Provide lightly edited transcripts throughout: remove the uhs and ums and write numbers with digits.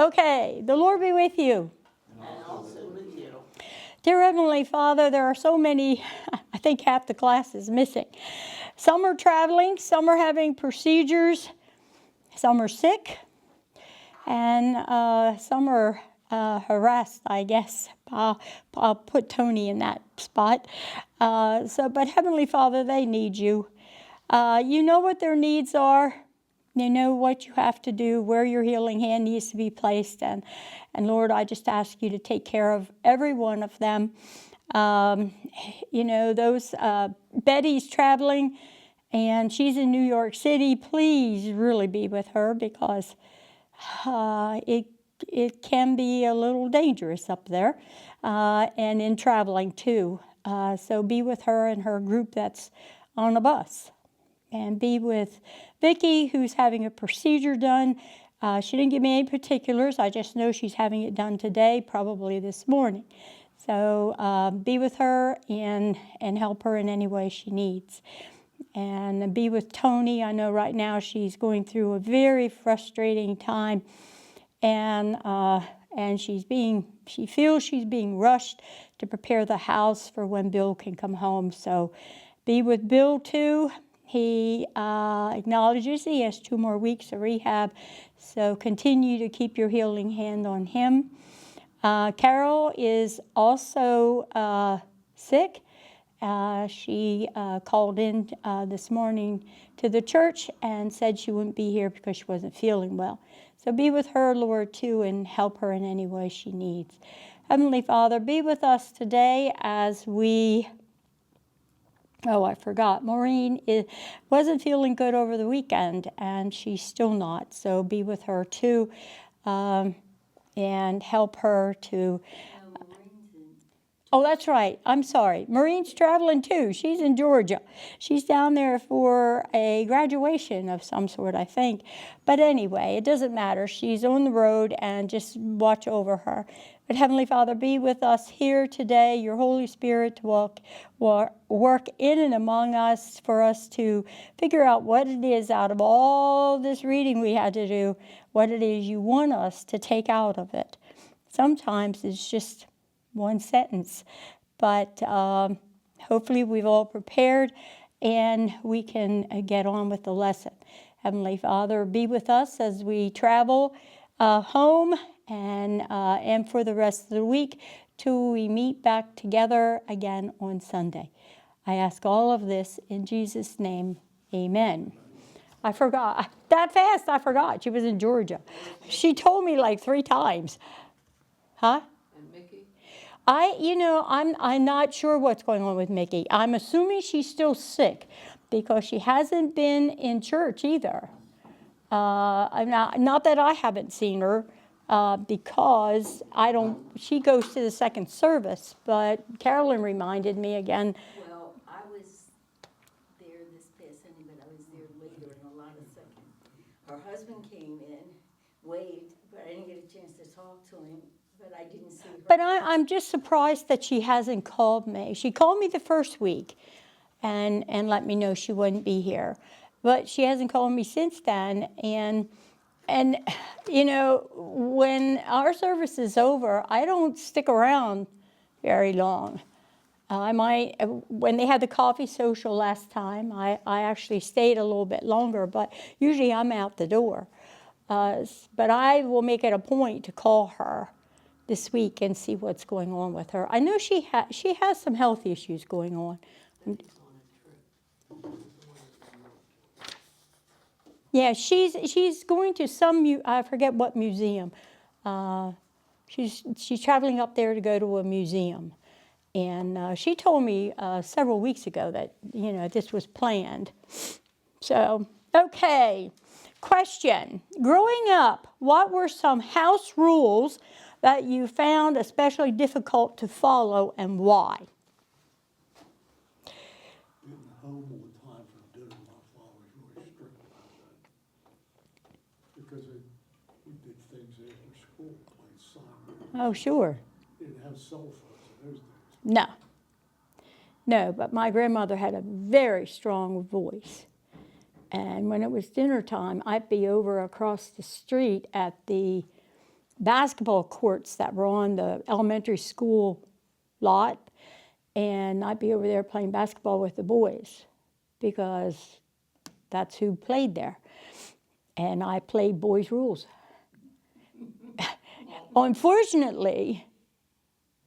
Okay, the Lord be with you. And also with you. Dear Heavenly Father, there are so many, I think half the class is missing. Some are traveling, some are having procedures, some are sick, and some are harassed, I guess. I'll put Tony in that spot. But Heavenly Father, they need you. You know what their needs are. You know what you have to do, where your healing hand needs to be placed. And Lord, I just ask you to take care of every one of them. Betty's traveling, and she's in New York City. Please really be with her, because it can be a little dangerous up there, and in traveling too. So be with her and her group that's on a bus. And be with Vicki, who's having a procedure done. She didn't give me any particulars. I just know she's having it done today, probably this morning. So be with her and help her in any way she needs. And be with Tony. I know right now she's going through a very frustrating time, and she feels she's being rushed to prepare the house for when Bill can come home. So be with Bill too. He acknowledges he has 2 more weeks of rehab, so continue to keep your healing hand on him. Carol is also sick. She called in this morning to the church and said she wouldn't be here because she wasn't feeling well. So be with her, Lord, too, and help her in any way she needs. Heavenly Father, be with us today as we... Oh, I forgot. Maureen wasn't feeling good over the weekend, and she's still not. So be with her, too, and help her to... Oh, that's right. I'm sorry. Maureen's traveling, too. She's in Georgia. She's down there for a graduation of some sort, I think. But anyway, it doesn't matter. She's on the road, and just watch over her. But Heavenly Father, be with us here today, your Holy Spirit to work in and among us, for us to figure out what it is out of all this reading we had to do, what it is you want us to take out of it. Sometimes it's just one sentence, but hopefully we've all prepared and we can get on with the lesson. Heavenly Father, be with us as we travel home and for the rest of the week till we meet back together again on Sunday. I ask all of this in Jesus' name. Amen. I forgot. That fast, I forgot. She was in Georgia. She told me like 3 times. Huh? And Mickey? I'm not sure what's going on with Mickey. I'm assuming she's still sick because she hasn't been in church either. Not that I haven't seen her. Because she goes to the second service, but Carolyn reminded me again. Well, I was there this past Sunday, but I was there later in a lot of seconds. Her husband came in, waved, but I didn't get a chance to talk to him, but I didn't see her. But I'm just surprised that she hasn't called me. She called me the first week and let me know she wouldn't be here. But she hasn't called me since then, and when our service is over, I don't stick around very long. When they had the coffee social last time, I actually stayed a little bit longer, but usually I'm out the door. But I will make it a point to call her this week and see what's going on with her. I know she has some health issues going on. Yeah, she's going to some, I forget what museum. She's traveling up there to go to a museum. And she told me several weeks ago that, this was planned. So, okay. Question. Growing up, what were some house rules that you found especially difficult to follow, and why? Getting home on time for dinner, my father was really strict about that. Because we did things after school, played soccer. Oh, sure. Didn't have cell phones in those days. No, but my grandmother had a very strong voice. And when it was dinner time, I'd be over across the street at the basketball courts that were on the elementary school lot, and I'd be over there playing basketball with the boys because that's who played there. And I played boys' rules. Unfortunately,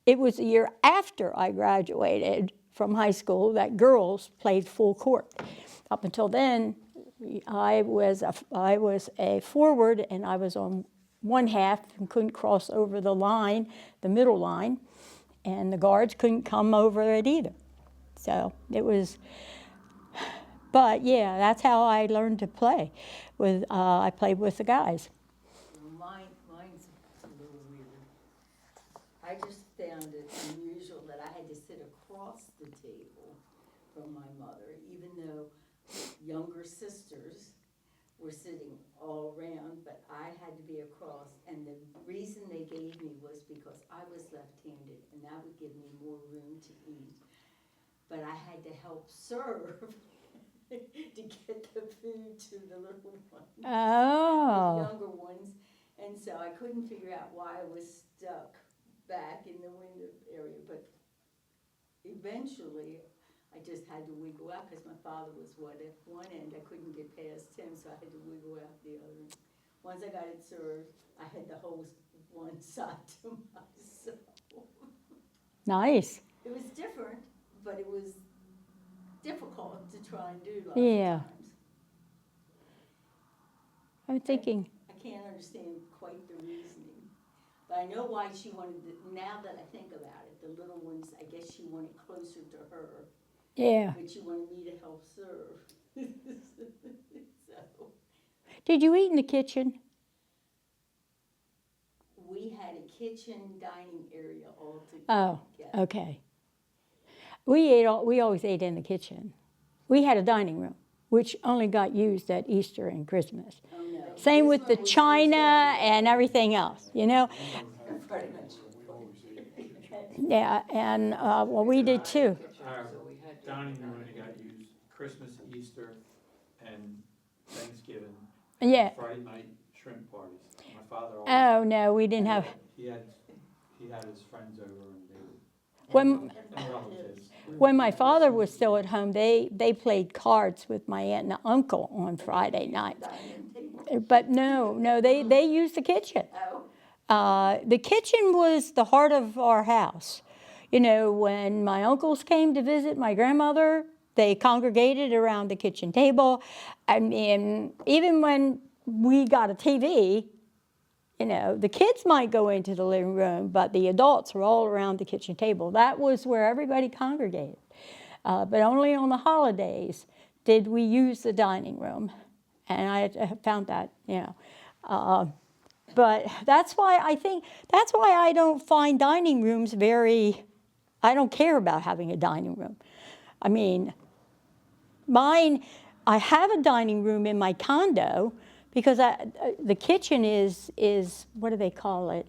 it was the year after I graduated from high school that girls played full court. Up until then, I was a forward, and I was on one half and couldn't cross over the line, the middle line, and the guards couldn't come over it either. So it was, but yeah, that's how I learned to play. I played with the guys. Mine's a little weird. I just found it unusual that I had to sit across the table from my mother, even though younger sisters were sitting all around, but I had to be across. And the reason they gave me was because I was left-handed, and that would give me more room to eat. But I had to help serve to get the food to the little ones, the Oh, younger ones. And so I couldn't figure out why I was stuck back in the window area, but eventually I just had to wiggle out because my father was at one end. I couldn't get past him, so I had to wiggle out the other end. Once I got it served, I had the whole one side to myself. nice. It was different, but it was difficult to try and do lots Yeah. of times. I'm thinking, I can't understand quite the reasoning, but I know why she wanted now that I think about it, the little ones, I guess she wanted closer to her, yeah. but she wanted me to help serve. So Did you eat in the kitchen? we had a kitchen dining area all Oh, together. okay. We always ate in the kitchen. We had a dining room, which only got used at Easter and Christmas. Oh, no. Same This with one the was used china every day. and everything else, you know? Pretty much. We always ate in the kitchen. Yeah, and well, we did too. Our dining room only got used Christmas, Easter, and Thanksgiving. and Yeah. Friday night shrimp parties. My father always. Oh no, we didn't have. He had his friends over and they would, When and relatives. when my father was still at home, they played cards with my aunt and uncle on Friday night. Dining table. But no, they used the kitchen. Oh, The kitchen was the heart of our house. You know, when my uncles came to visit my grandmother, they congregated around the kitchen table. I mean, even when we got a TV, you know, the kids might go into the living room, but the adults were all around the kitchen table. That was where everybody congregated. But only on the holidays did we use the dining room. And I found that, you know. But that's why I don't find dining rooms I don't care about having a dining room. I mean, I have a dining room in my condo because the kitchen is, what do they call it?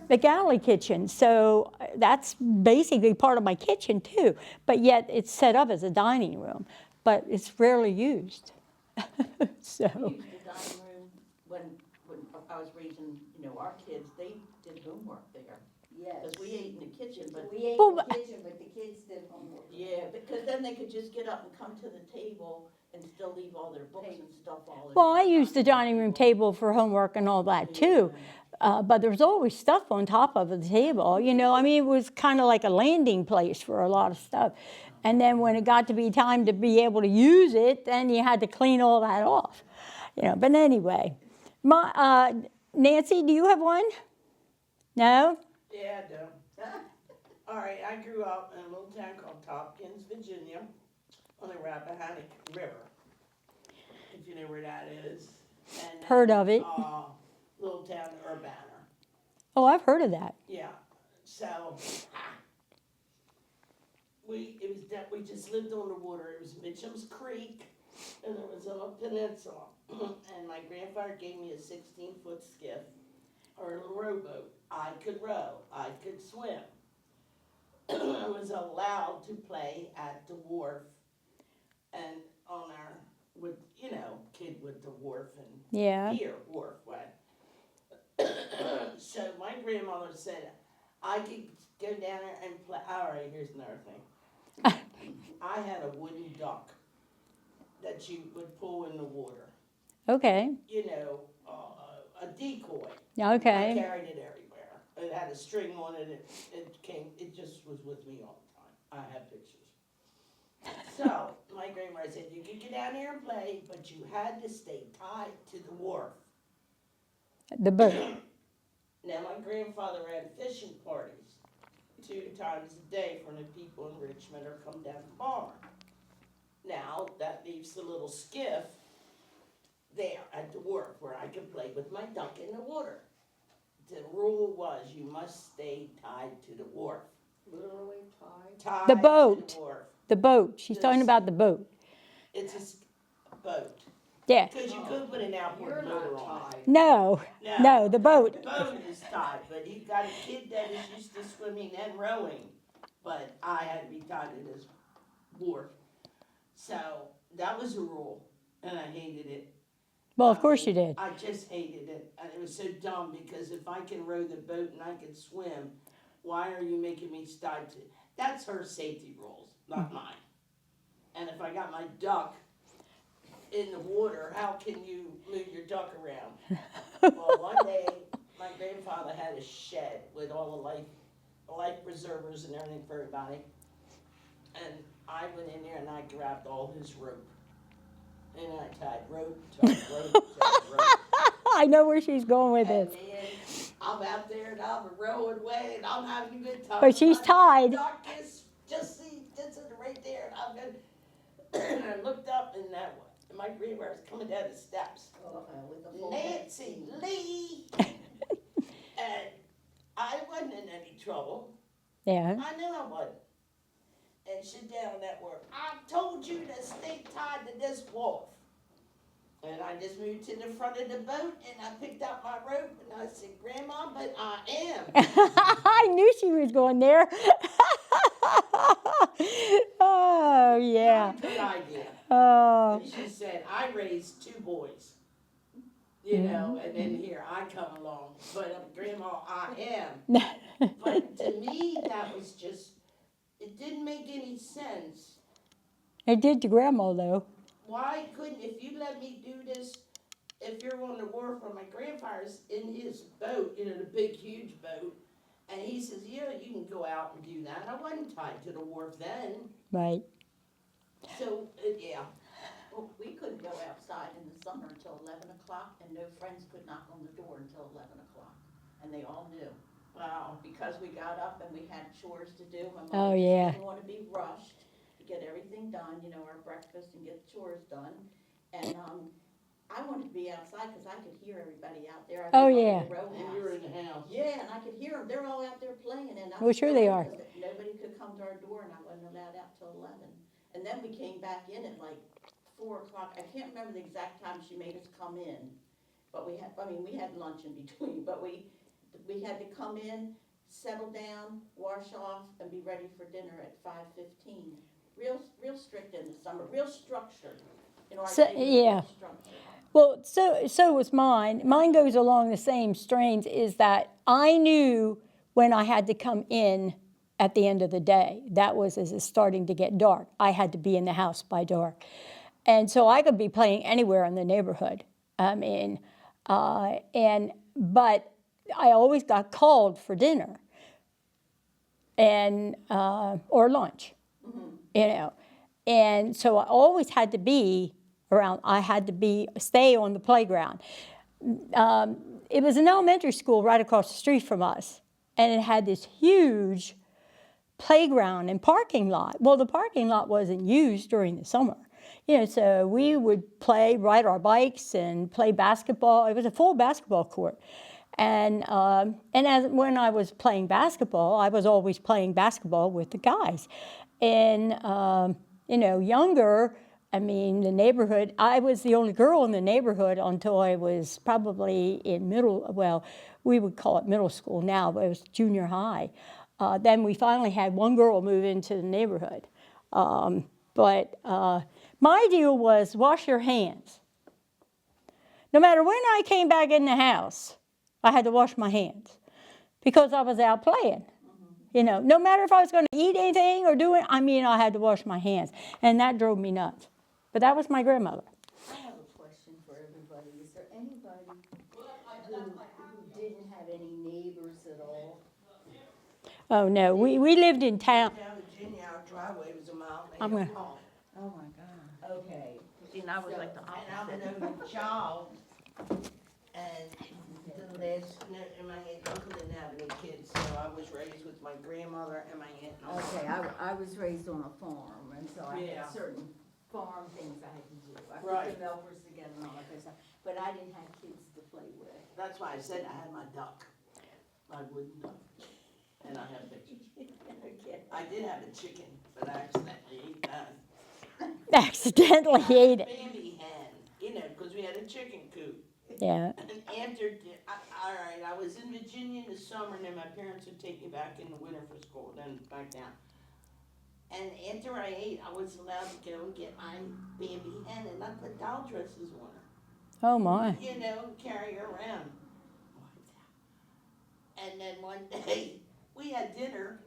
The galley kitchen. So that's basically part of my kitchen too. But yet it's set up as a dining room, but it's rarely used. So. We used the dining room when I was raising, our kids, they did homework there. yes. Because we ate in the kitchen, but, We ate Well, in the kitchen, but the kids did homework. yeah, because then they could just get up and come to the table and still leave all their books and stuff all in. Well, I used the dining room table for homework and all that too, but there was always stuff on top of the table. You know, I mean, it was kind of like a landing place for a lot of stuff. And then when it got to be time to be able to use it, then you had to clean all that off. You know, but anyway, Nancy, do you have one? No? Yeah, I do. All right, I grew up in a little town called Tompkins, Virginia, on the Rappahannock River, if you know where that is. And Heard of it. Little town Urbana. Oh, I've heard of that. Yeah. So we just lived on the water. It was Mitchum's Creek, and it was on a peninsula. And my grandfather gave me a 16-foot skiff or a little rowboat. I could row. I could swim. I was allowed to play at the wharf and on kid with the wharf and Yeah. pier wharf way. grandmother said, I could go down there and play. All right, here's another thing. I had a wooden duck that you would pull in the water. Okay. You know, a decoy. I Okay. carried it everywhere. It had a string on it. It just was with me all the time. I have pictures. So, my grandmother said, you could get down here and play, but you had to stay tied to the wharf. The boat. Now, my grandfather ran fishing parties 2 times a day for the people in Richmond or come down to Balmer. Now, that leaves the little skiff there at the wharf where I could play with my duck in the water. The rule was you must stay tied to the wharf. Literally tied. Tied The to boat. the wharf. The boat. She's talking Yes. about the boat. It's a boat. Yeah. Because you could put an You're outboard motor not on it. tied. No. No, the boat. The boat is tied, but he got a kid that is used to swimming and rowing. But I had to be tied to this wharf. So that was a rule, and I hated it. Well, of course you did. I just hated it, and it was so dumb because if I can row the boat and I can swim, why are you making me tied to? That's her safety rules, not mine. And if I got my duck in the water, how can you move your duck around? Well, one day my grandfather had a shed with all the life preservers and everything for everybody, and I went in there and I grabbed all his rope. And I tied rope, rope. I know where she's going with And this. then I'm out there and I'm rowing away and I'm having a good time. But she's My tied. duck is just right there, and I'm good. And I looked up and my grandmother was coming down the steps. With a full head. Nancy Lee, and I wasn't in any trouble. Yeah. I knew I wasn't. And she down that word. I told you to stay tied to this wharf. And I just moved to the front of the boat and I picked up my rope and I said, Grandma, but I am. I knew she was going there. Oh, yeah. Good idea. Oh, And she said, I raised 2 boys. You know, and then here I come along. But Grandma, I am. But to me, that was just, it didn't make any sense. it did to Grandma, though. Why couldn't, if you let me do this, if you're on the wharf or my grandfather's in his boat, you know, the big, huge boat, and he says, yeah, you can go out and do that. I wasn't tied to the wharf then. Right. So, yeah. Well, we couldn't go outside in the summer until 11 o'clock, and no friends could knock on the door until 11 o'clock. And they all knew. Wow. Because we got up and we had chores to do. My Oh, mother just yeah. didn't want to be rushed to get everything done, you know, our breakfast and get the chores done. And I wanted to be outside because I could hear everybody out there. I Oh, lived yeah. in the row And you were house. in the house. Yeah, and I could hear them. They're all out there playing. And I Well, was sure they glad are. because nobody could come to our door, and I wasn't allowed out till 11. And then we came back in at like 4 o'clock. I can't remember the exact time she made us come in. But we had lunch in between. But we had to come in, settle down, wash off, and be ready for dinner at 5:15. Real strict in the summer, real structured. You know, our So- day was yeah. real structured. Well, so was mine. Mine goes along the same strains, is that I knew when I had to come in at the end of the day. That was as it's starting to get dark. I had to be in the house by dark. And so I could be playing anywhere in the neighborhood. But I always got called for dinner and or lunch, you know. And so I always had to be around. I had to stay on the playground. It was an elementary school right across the street from us, and it had this huge playground and parking lot. Well, the parking lot wasn't used during the summer. You know, so we would ride our bikes and play basketball. It was a full basketball court. And when I was playing basketball, I was always playing basketball with the guys. And, you know, younger, I mean, the neighborhood, I was the only girl in the neighborhood until I was probably in we would call it middle school now, but it was junior high. Then we finally had one girl move into the neighborhood. My deal was wash your hands. No matter when I came back in the house, I had to wash my hands. because I was out playing. You know, no matter if I was going to eat anything or do it, I mean, I had to wash my hands. And that drove me nuts. But that was my grandmother. I have a question for everybody. Is there anybody who didn't have any neighbors at all? Oh, no, we lived in town. Down Virginia, our driveway was a mile I'm and a gonna- half long. Oh, my God. Okay. See, and I was like the And I opposite. would over jog, and the last, and my uncle didn't have any kids, so I was raised with my grandmother and my aunt. and uncle. Okay, I was raised on a farm, and so I Yeah. had certain farm things I had to do. I put Right. the milkers together and all that kind of stuff, but I didn't have kids to play with. That's why I said I had my duck, my wooden duck, and I have pictures. Okay. I did have a chicken, but I accidentally ate that. Accidentally ate it. Baby hen, you know, because we had a chicken coop. Yeah. And entered, all right, I was in Virginia in the summer, and then my parents would take me back in the winter for school, then back down. And after I ate, I was allowed to go and get my baby hen, and I put doll dresses on her, Oh, my. you know, and carry her around. And then one day, we had dinner,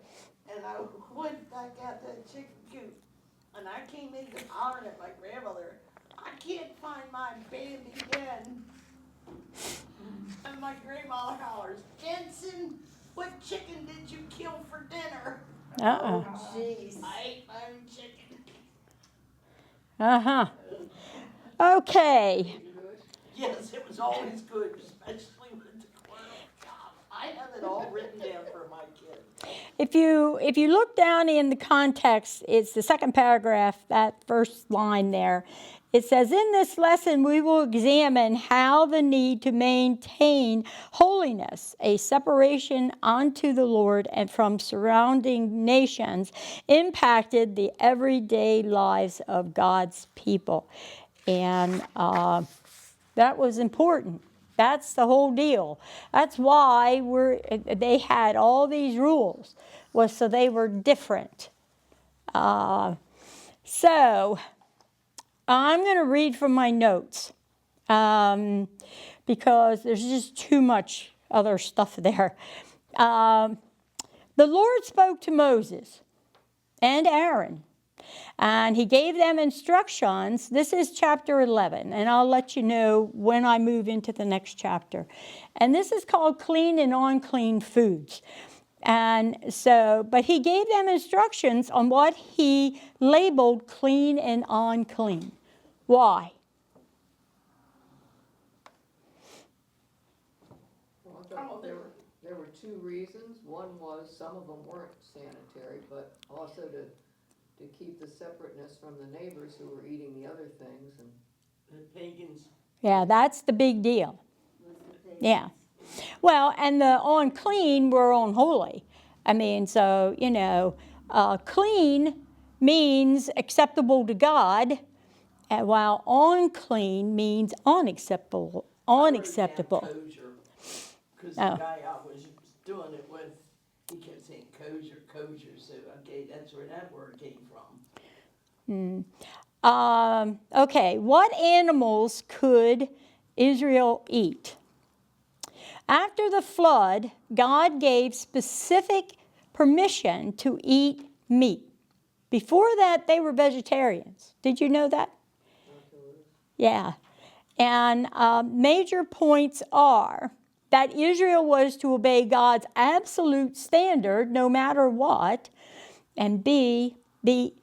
and I went back out to the chicken coop, and I came in hollering at my grandmother, I can't find my baby hen. And my grandma hollers, Jensen, what chicken did you kill for dinner? Uh-uh. Jeez. I ate my own chicken. Uh-huh. Okay. Yes, it was always good, especially with the corn cob. I have it all written down for my kids. If you look down in the context, it's the second paragraph, that first line there. It says, in this lesson we will examine how the need to maintain holiness, a separation unto the Lord and from surrounding nations, impacted the everyday lives of God's people. And that was important. That's the whole deal. That's why they had all these rules, was so they were different. So I'm going to read from my notes because there's just too much other stuff there. The Lord spoke to Moses and Aaron, and he gave them instructions. This is chapter 11, and I'll let you know when I move into the next chapter. And this is called clean and unclean foods. And so, but he gave them instructions on what he labeled clean and unclean. Why? Well, I thought there were two reasons. One was some of them weren't sanitary, but also to keep the separateness from the neighbors who were eating the other things. And The pagans. Yeah, that's the big deal. Yeah. Well, and the unclean were unholy. I mean, so, you know, clean means acceptable to God, while unclean means unacceptable. Unacceptable. Because Oh. the guy I was doing it with, he kept saying kosher, so okay, that's where that word came from. Okay, what animals could Israel eat? After the flood, God gave specific permission to eat meat. Before that, they were vegetarians. Did you know that? Yeah. And major points are that Israel was to obey God's absolute standard no matter what, and B, the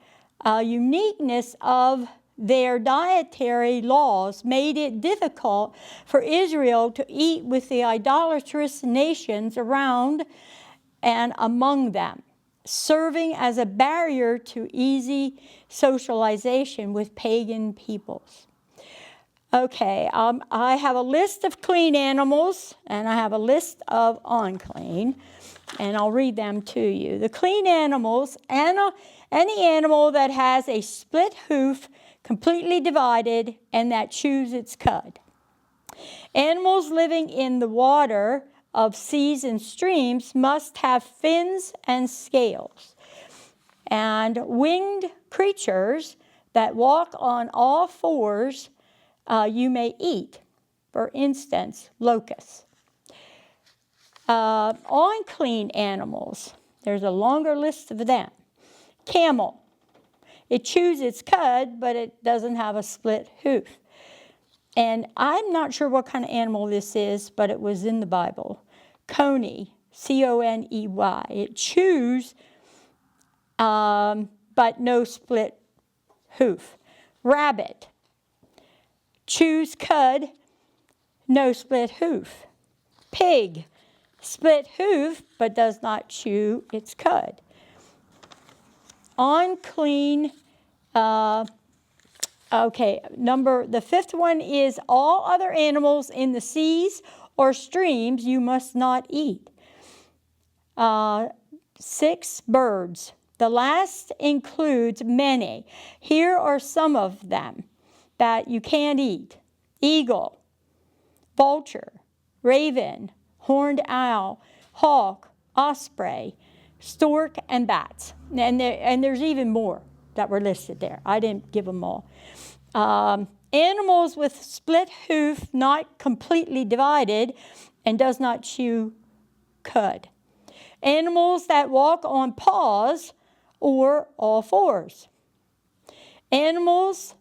uniqueness of their dietary laws made it difficult for Israel to eat with the idolatrous nations around and among them, serving as a barrier to easy socialization with pagan peoples. Okay, I have a list of clean animals, and I have a list of unclean, and I'll read them to you. The clean animals, any animal that has a split hoof completely divided and that chews its cud. Animals living in the water of seas and streams must have fins and scales. And winged creatures that walk on all fours you may eat. For instance, locusts. Unclean animals. There's a longer list of them. Camel. It chews its cud, but it doesn't have a split hoof. And I'm not sure what kind of animal this is, but it was in the Bible. Coney, C-O-N-E-Y. It chews, but no split hoof. Rabbit. Chews cud, no split hoof. Pig. Split hoof, but does not chew its cud. Unclean. The fifth one is all other animals in the seas or streams you must not eat. 6, birds. The last includes many. Here are some of them that you can't eat. Eagle, vulture, raven, horned owl, hawk, osprey, stork, and bats. And there's even more that were listed there. I didn't give them all. Animals with split hoof, not completely divided, and does not chew cud. Animals that walk on paws or all fours. Animals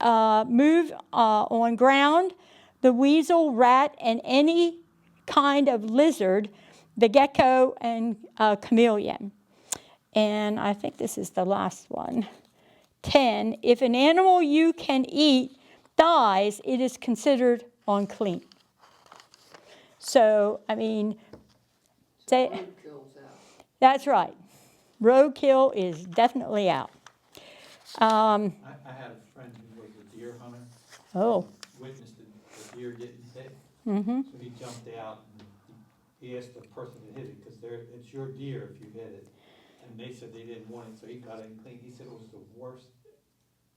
move on ground, the weasel, rat, and any kind of lizard, the gecko, and chameleon. And I think this is the last one. 10, if an animal you can eat dies, it is considered unclean. So, I mean, Roadkill's out. that's right. Roadkill is definitely out. I had a friend who was a deer hunter. Oh. Witnessed the deer getting hit. Mm-hmm. So he jumped out and he asked the person that hit it, because it's your deer if you hit it. And they said they didn't want it, so he got it clean. He said it was the worst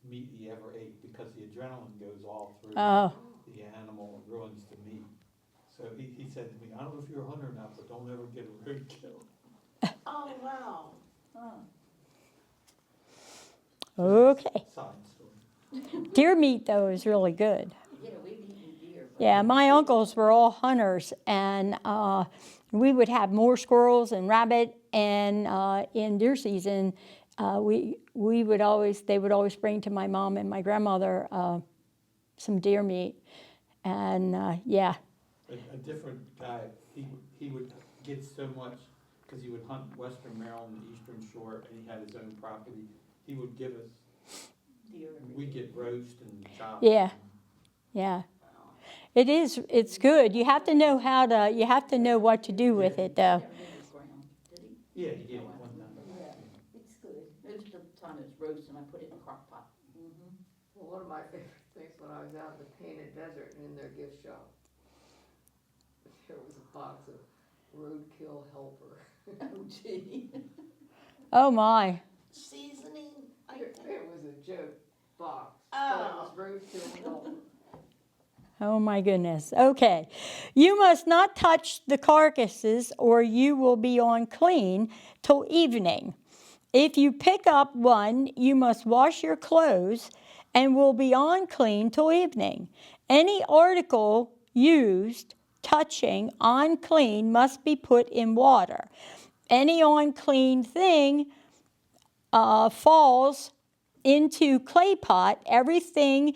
meat he ever ate because the adrenaline goes all through the animal and ruins the meat. So he said to me, I don't know if you're a hunter or not, but don't ever get a roadkill. Oh, wow. Okay. Side story. Deer meat, though, is really good. Yeah, we've eaten deer. but- Yeah, my uncles were all hunters, and we would have more squirrels and rabbit, and in deer season, they would always bring to my mom and my grandmother some deer meat, and yeah. A different guy, he would get so much, because he would hunt western Maryland, the eastern shore, and he had his own property. He would give us, Deer. we'd get roast and chopped. Yeah. Yeah. It's good. You have to know what to do with it, though. Never did his ground, did he? Yeah, he gave it one time. Yeah, it's good. Most of the time it's roast and I put it in a crock pot. Mm-hmm. Well, one of my favorite things when I was out in the Painted Desert and in their gift shop, there was a box of roadkill helper. Oh, gee. Oh, my. Seasoning. It was a joke box, but Oh. it was roadkill helper. Oh, my goodness. Okay. You must not touch the carcasses, or you will be unclean till evening. If you pick up one, you must wash your clothes and will be unclean till evening. Any article used, touching, unclean, must be put in water. Any unclean thing falls into clay pot, everything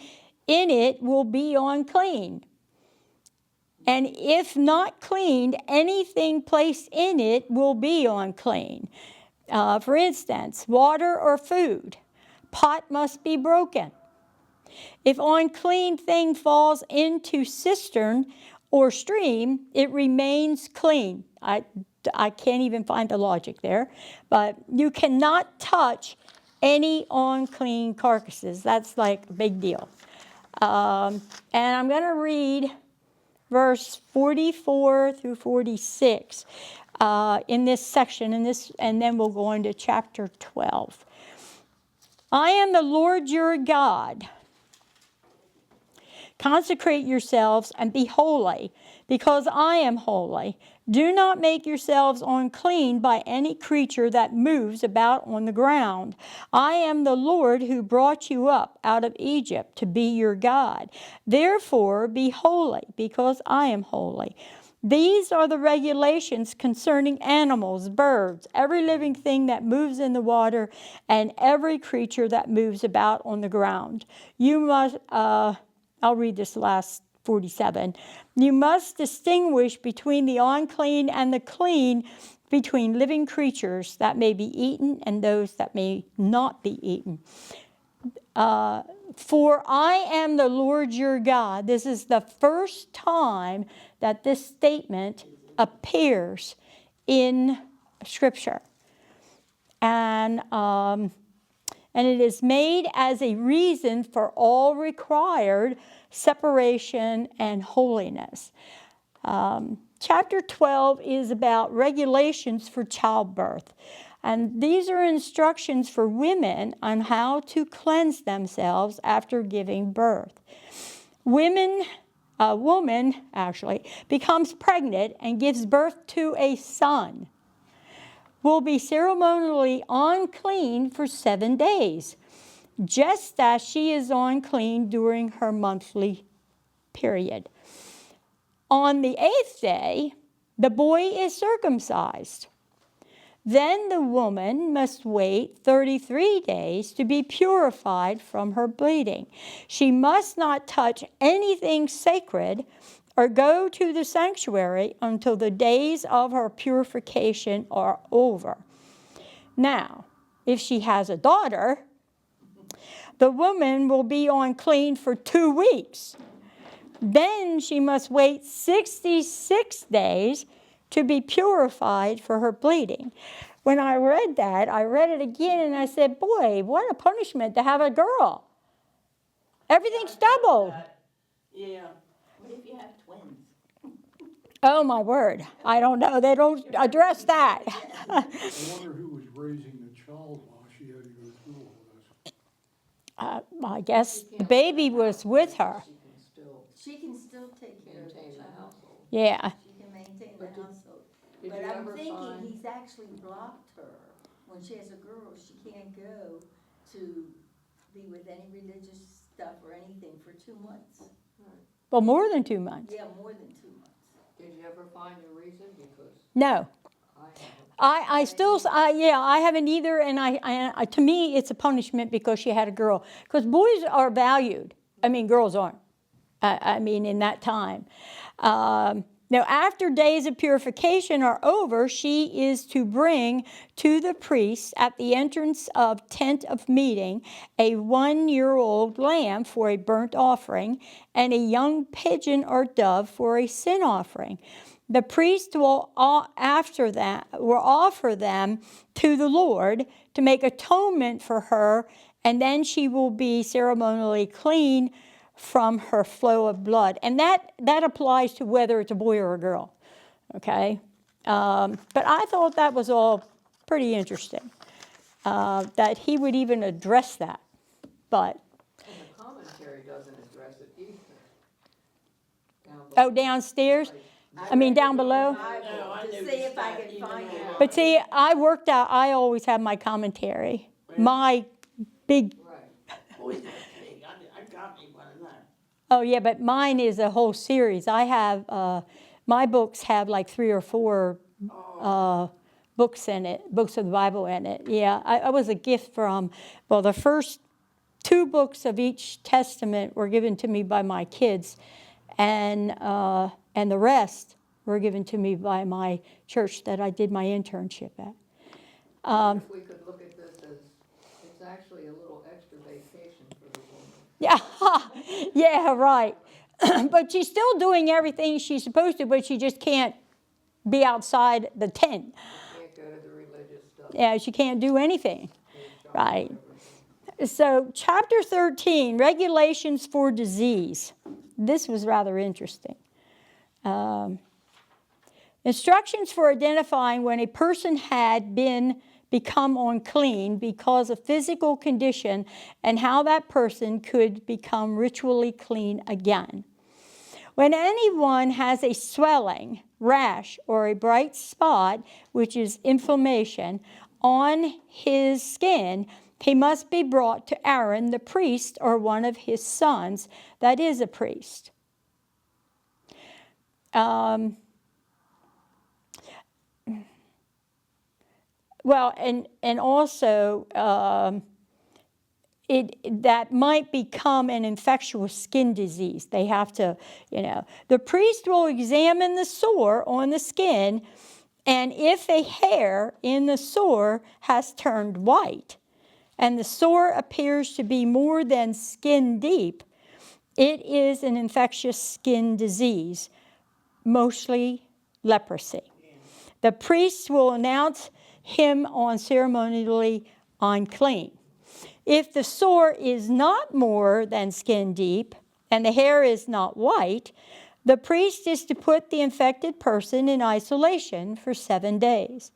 in it will be unclean. And if not cleaned, anything placed in it will be unclean. For instance, water or food, pot must be broken. If unclean thing falls into cistern or stream, it remains clean. I can't even find the logic there, but you cannot touch any unclean carcasses. That's like a big deal. And I'm going to read verse 44 through 46 in this section, and then we'll go into chapter 12. I am the Lord your God. Consecrate yourselves and be holy, because I am holy. Do not make yourselves unclean by any creature that moves about on the ground. I am the Lord who brought you up out of Egypt to be your God. Therefore be holy, because I am holy. These are the regulations concerning animals, birds, every living thing that moves in the water, and every creature that moves about on the ground. You must, I'll read this last 47. You must distinguish between the unclean and the clean, between living creatures that may be eaten and those that may not be eaten. For I am the Lord your God. This is the first time that this statement appears in Scripture. And it is made as a reason for all required separation and holiness. Chapter 12 is about regulations for childbirth. And these are instructions for women on how to cleanse themselves after giving birth. A woman becomes pregnant and gives birth to a son, will be ceremonially unclean for 7 days, just as she is unclean during her monthly period. On the 8th day, the boy is circumcised. Then the woman must wait 33 days to be purified from her bleeding. She must not touch anything sacred or go to the sanctuary until the days of her purification are over. Now, if she has a daughter, the woman will be unclean for 2 weeks. Then she must wait 66 days to be purified for her bleeding. When I read that, I read it again and I said, boy, what a punishment to have a girl. Everything's doubled. Yeah. What if you have twins? Oh, my word. I don't know. They don't address that. I wonder who was raising the child while she had to go through all this. I guess the baby was with her. She can still take care of the Maintain the child. household. Yeah. She can maintain the household. Did But you I'm ever thinking find, he's actually blocked her. When she has a girl, she can't go to be with any religious stuff or anything for 2 months. Well, more than 2 months. Yeah, more than 2 months. did you ever find a reason? Because No. I haven't. I still, I haven't either, and I to me, it's a punishment because she had a girl. Because boys are valued. I mean, girls aren't. I mean, in that time. Now, after days of purification are over, she is to bring to the priest at the entrance of tent of meeting a 1-year-old lamb for a burnt offering and a young pigeon or dove for a sin offering. The priest will offer them to the Lord to make atonement for her, and then she will be ceremonially clean from her flow of blood. And that applies to whether it's a boy or a girl, okay? But I thought that was all pretty interesting, that he would even address that. But, And the commentary doesn't address it either. oh, downstairs? I mean, down below? No, I To see noticed if I that can even find though- it. But see, I always have my commentary. My big, Right. Boys, that's big. I got me one of them. oh yeah, but mine is a whole series. I have, my books have like 3 or 4 books in it, books of the Bible in it. Yeah, I was a gift from, well, the first 2 books of each testament were given to me by my kids, and the rest were given to me by my church that I did my internship at. If we could look at this as, it's actually a little extra vacation for the woman. Yeah, yeah, right. But she's still doing everything she's supposed to, but she just can't be outside the tent. Can't go to the religious stuff. Yeah, she can't do anything. Can't shop, Right. everything. So, chapter 13, regulations for disease. This was rather interesting. Instructions for identifying when a person had become unclean because of physical condition and how that person could become ritually clean again. When anyone has a swelling, rash, or a bright spot, which is inflammation, on his skin, he must be brought to Aaron, the priest, or one of his sons that is a priest. well, and also that might become an infectious skin disease. They have to, the priest will examine the sore on the skin, and if a hair in the sore has turned white, and the sore appears to be more than skin deep, it is an infectious skin disease, mostly leprosy. The priest will announce him on ceremonially unclean. If the sore is not more than skin deep and the hair is not white, the priest is to put the infected person in isolation for 7 days.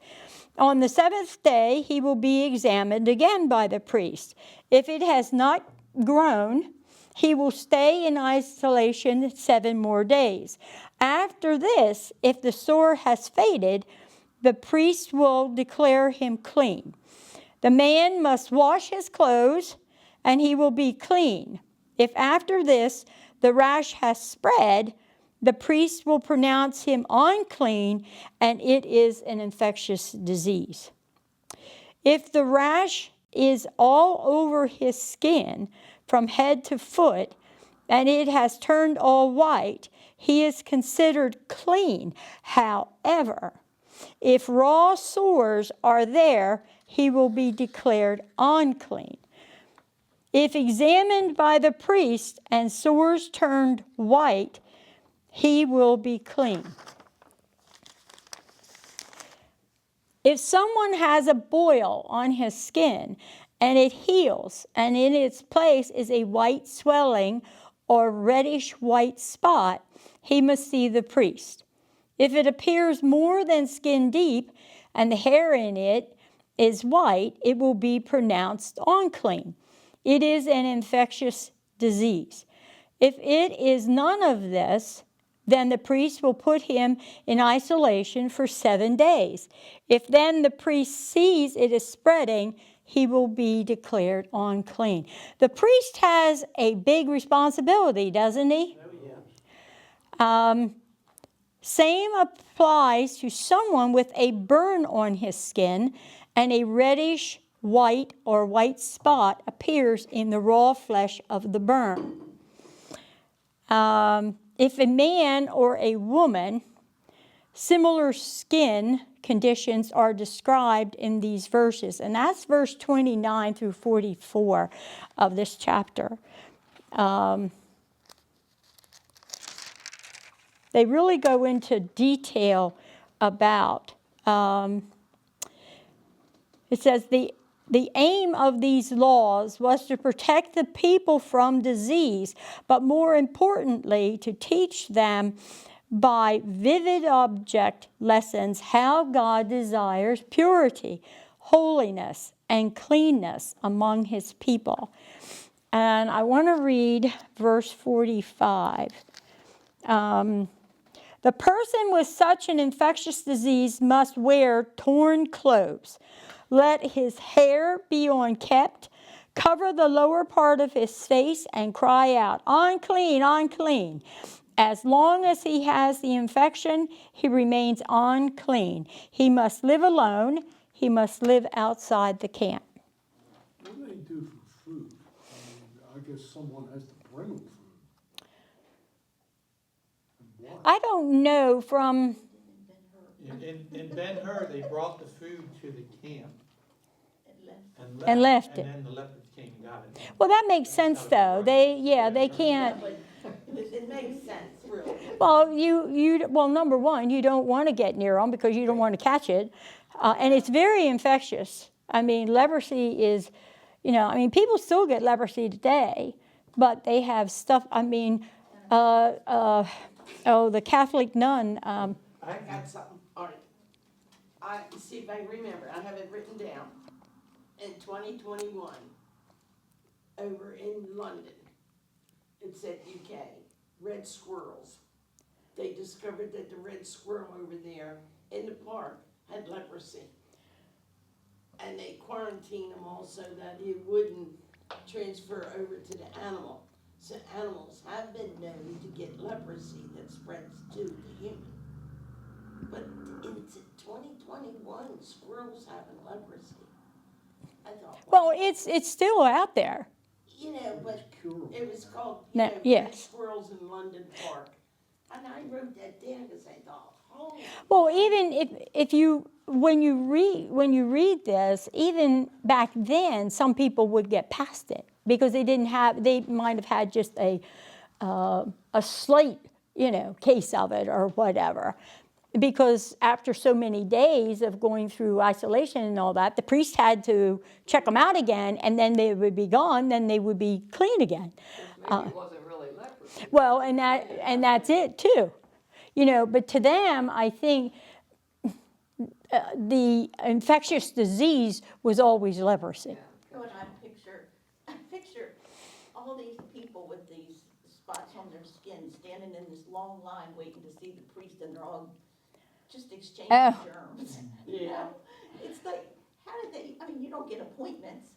On the 7th day, he will be examined again by the priest. If it has not grown, he will stay in isolation 7 more days. After this, if the sore has faded, the priest will declare him clean. The man must wash his clothes, and he will be clean. If after this the rash has spread, the priest will pronounce him unclean, and it is an infectious disease. If the rash is all over his skin from head to foot, and it has turned all white, he is considered clean. However, if raw sores are there, he will be declared unclean. If examined by the priest and sores turned white, he will be clean. If someone has a boil on his skin and it heals, and in its place is a white swelling or reddish white spot, he must see the priest. If it appears more than skin deep and the hair in it is white, it will be pronounced unclean. It is an infectious disease. If it is none of this, then the priest will put him in isolation for 7 days. If then the priest sees it is spreading, he will be declared unclean. The priest has a big responsibility, doesn't he? Oh, yeah. Same applies to someone with a burn on his skin and a reddish white or white spot appears in the raw flesh of the burn. If a man or a woman, similar skin conditions are described in these verses, and that's verse 29 through 44 of this chapter. They really go into detail about, it says, the aim of these laws was to protect the people from disease, but more importantly, to teach them by vivid object lessons how God desires purity, holiness, and cleanness among his people. And I want to read verse 45. The person with such an infectious disease must wear torn clothes. Let his hair be unkept, cover the lower part of his face, and cry out, unclean, unclean. As long as he has the infection, he remains unclean. He must live alone. He must live outside the camp. What do they do for food? I guess someone has to bring them food. And what? I don't know from... In Ben-Hur, they brought the food to the camp And left it. And then the lepers came and got it. Well, that makes sense, though. They can't... But it makes sense, really. Well, number one, you don't want to get near them because you don't want to catch it. And it's very infectious. I mean, leprosy is, people still get leprosy today, but they have stuff, the Catholic nun. I got something, all right. See if I remember, I have it written down. In 2021, over in London, it said UK, red squirrels. They discovered that the red squirrel over there in the park had leprosy. And they quarantined them all so that it wouldn't transfer over to the animal. So animals have been known to get leprosy that spreads to the human. But it's in 2021, squirrels having leprosy. I thought, Well, wow. it's still out there. You know, but It's curable. it was called, No, red yes. squirrels in London Park. And I wrote that down because I thought, holy. Well, even if you when you read this, even back then, some people would get past it because they might have had just a slight, case of it or whatever. Because after so many days of going through isolation and all that, the priest had to check them out again, and then they would be gone. Then they would be clean again. Maybe it wasn't really leprosy. Well, and that's it too, But to them, I think the infectious disease was always leprosy. You know what I picture all these people with these spots on their skin, standing in this long line waiting to see the priest, and they're all just exchanging Oh. germs. Yeah. It's like, how did they, you don't get appointments,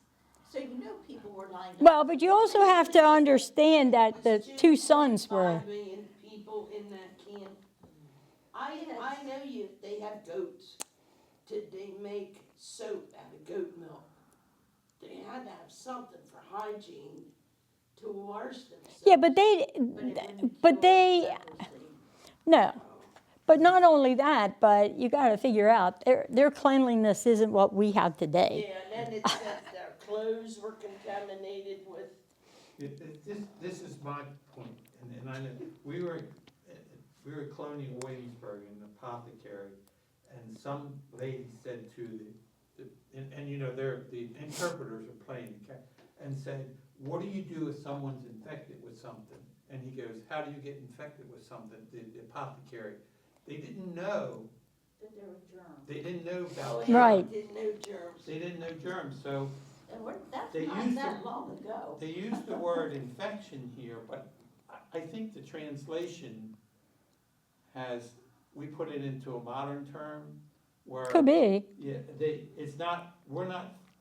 so people were lined up. Well, but you also have to understand that the There's two sons 2.5 were. million people in that camp. I know they have goats. Did they make soap out of goat milk? They had to have something for hygiene to wash themselves. Yeah, but they, no. But not only that, but you got to figure out their cleanliness isn't what we have today. Yeah, and then it said their clothes were contaminated with. This is my point, and I know, we were at Colonial Williamsburg in the apothecary, and some lady said to the interpreters are playing, and said, what do you do if someone's infected with something? And he goes, how do you get infected with something? The apothecary. They didn't know. That there were germs. They didn't know about Oh, germs. yeah, Right. they didn't know germs. They didn't know germs, so And that's They not used that to- long ago. they use the word infection here, but I think the translation we put it into a modern term where. Could be. Yeah,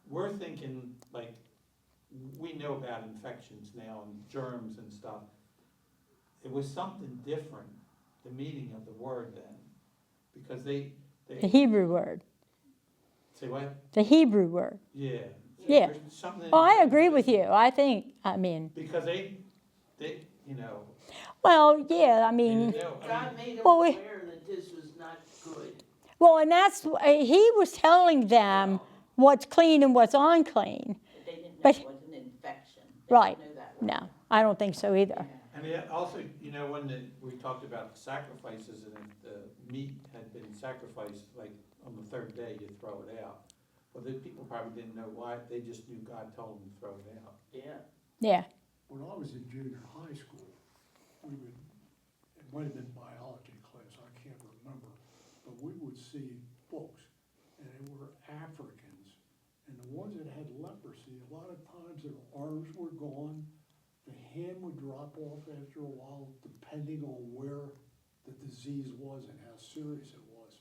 we're thinking like, we know about infections now and germs and stuff. It was something different, the meaning of the word then, because The Hebrew word. say what? The Hebrew word. Yeah. Yeah. There's something. Well, I agree with you. Because they, well, yeah, God made them Well, aware that this was not good. well, and that's, he was telling them what's clean and what's unclean. But they didn't know But- it was an infection. They Right. didn't know that word. No, I don't think so either. And also, when we talked about the sacrifices and the meat had been sacrificed, like on the third day, you throw it out. Well, the people probably didn't know why, they just knew God told them to throw it out. Yeah. Yeah. When I was in junior high school, it might have been biology class, I can't remember, but we would see books, and they were Africans, and the ones that had leprosy, a lot of times their arms were gone, the hand would drop off after a while, depending on where the disease was and how serious it was.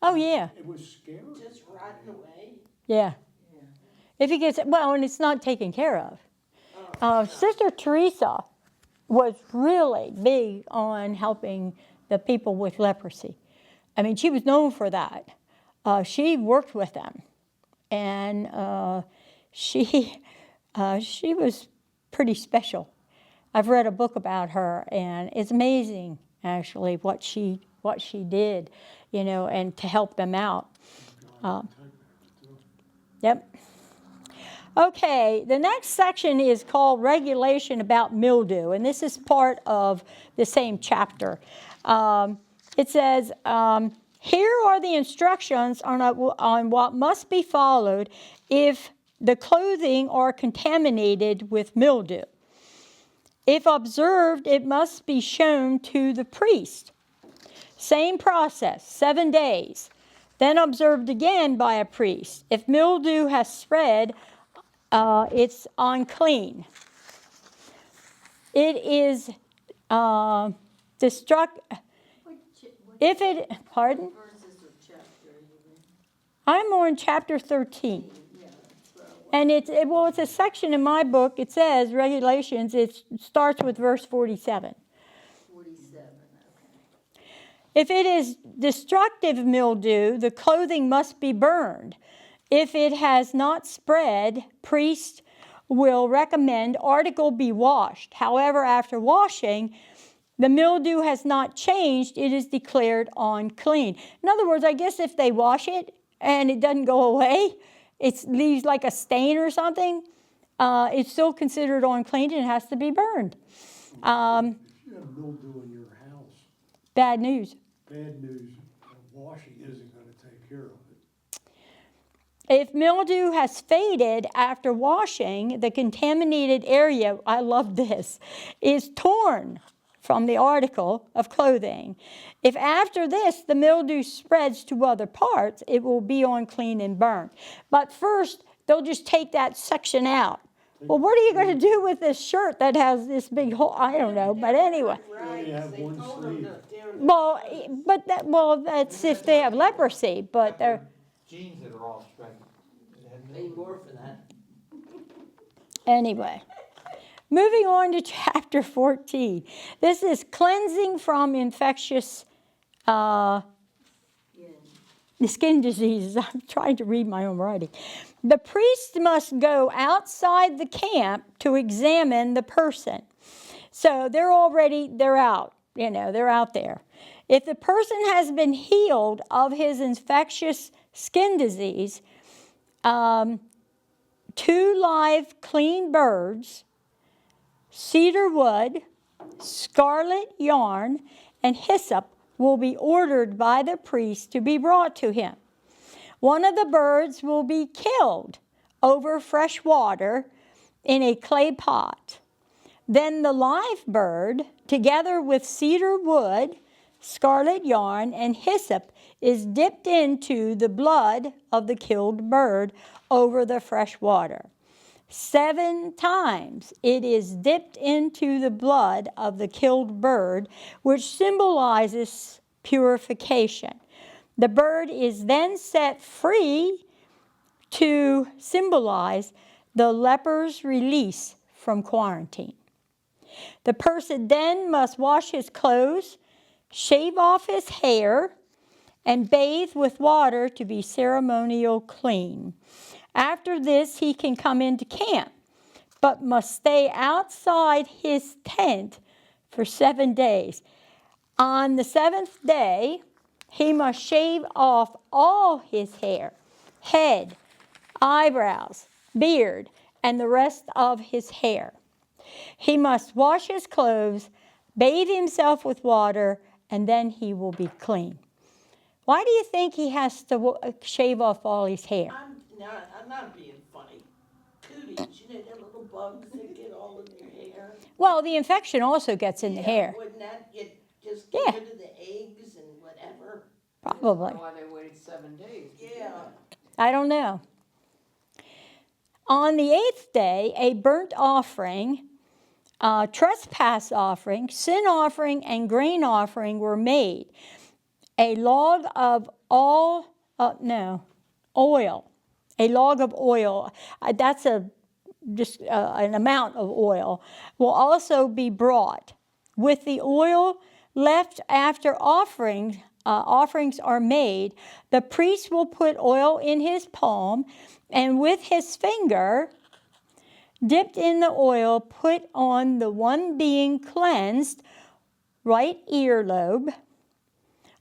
Oh, yeah. It was scary. Just rotting away. Yeah. If he gets, well, and it's not taken care of. Sister Teresa was really big on helping the people with leprosy. She was known for that. She worked with them, and she was pretty special. I've read a book about her, and it's amazing actually what she did, and to help them out. Yep. Okay, the next section is called Regulation About Mildew, and this is part of the same chapter. It says, here are the instructions on what must be followed if the clothing are contaminated with mildew. If observed, it must be shown to the priest. Same process, 7 days. Then observed again by a priest. If mildew has spread, it's unclean. It is if it, pardon? Verses or chapter, even. I'm on chapter 13. Yeah, that's what I want. And it's a section in my book. It says regulations. It starts with verse 47. 47, okay. If it is destructive mildew, the clothing must be burned. If it has not spread, priest will recommend article be washed. However, after washing, the mildew has not changed, it is declared unclean. In other words, I guess if they wash it and it doesn't go away, it leaves like a stain or something, it's still considered unclean and it has to be burned. If you have mildew in your house, Bad news. bad news, washing isn't gonna take care of it. If mildew has faded after washing, the contaminated area, I love this, is torn from the article of clothing. If after this the mildew spreads to other parts, it will be unclean and burnt. But first, they'll just take that section out. Well, what are you going to do with this shirt that has this big hole? I don't know, but anyway. Right, have they one told them sleeve. to tear it. Well, that's if they have leprosy, but they're, Jeans that are all shredded. It had Pay no- more for that. anyway. Moving on to chapter 14. This is cleansing from infectious Yeah. skin diseases. I'm trying to read my own writing. The priest must go outside the camp to examine the person. So they're out, they're out there. If the person has been healed of his infectious skin disease, 2 live clean birds, cedar wood, scarlet yarn, and hyssop will be ordered by the priest to be brought to him. One of the birds will be killed over fresh water in a clay pot. Then the live bird, together with cedar wood, scarlet yarn, and hyssop, is dipped into the blood of the killed bird over the fresh water. 7 times it is dipped into the blood of the killed bird, which symbolizes purification. The bird is then set free to symbolize the leper's release from quarantine. The person then must wash his clothes, shave off his hair, and bathe with water to be ceremonial clean. After this, he can come into camp, but must stay outside his tent for 7 days. On the 7th day, he must shave off all his hair, head, eyebrows, beard, and the rest of his hair. He must wash his clothes, bathe himself with water, and then he will be clean. Why do you think he has to shave off all his hair? I'm not being funny. Cooties, them little bugs that get all in your hair. Well, the infection also gets in the Yeah, hair. Wouldn't that just Yeah. get rid of the eggs and whatever? Probably. That's why they waited 7 days. to do Yeah. that. I don't know. On the 8th day, a burnt offering, trespass offering, sin offering, and grain offering were made. A log of oil. A log of oil. That's just an amount of oil. Will also be brought. With the oil left after offerings are made, the priest will put oil in his palm, and with his finger dipped in the oil, put on the one being cleansed right earlobe,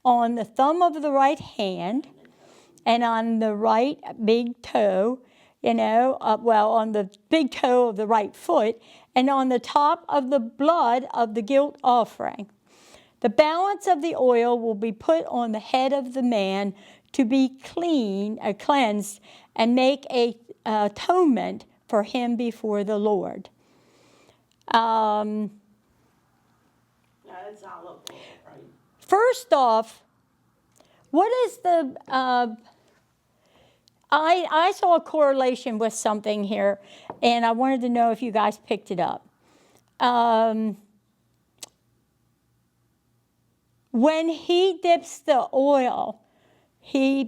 on the thumb of the right hand, and on the right big toe, on the big toe of the right foot, and on the top of the blood of the guilt offering. The balance of the oil will be put on the head of the man to be cleansed, and make a atonement for him before the Lord. Now, that's olive oil, right? First off, what is the, I saw a correlation with something here, and I wanted to know if you guys picked it up. When he dips the oil, he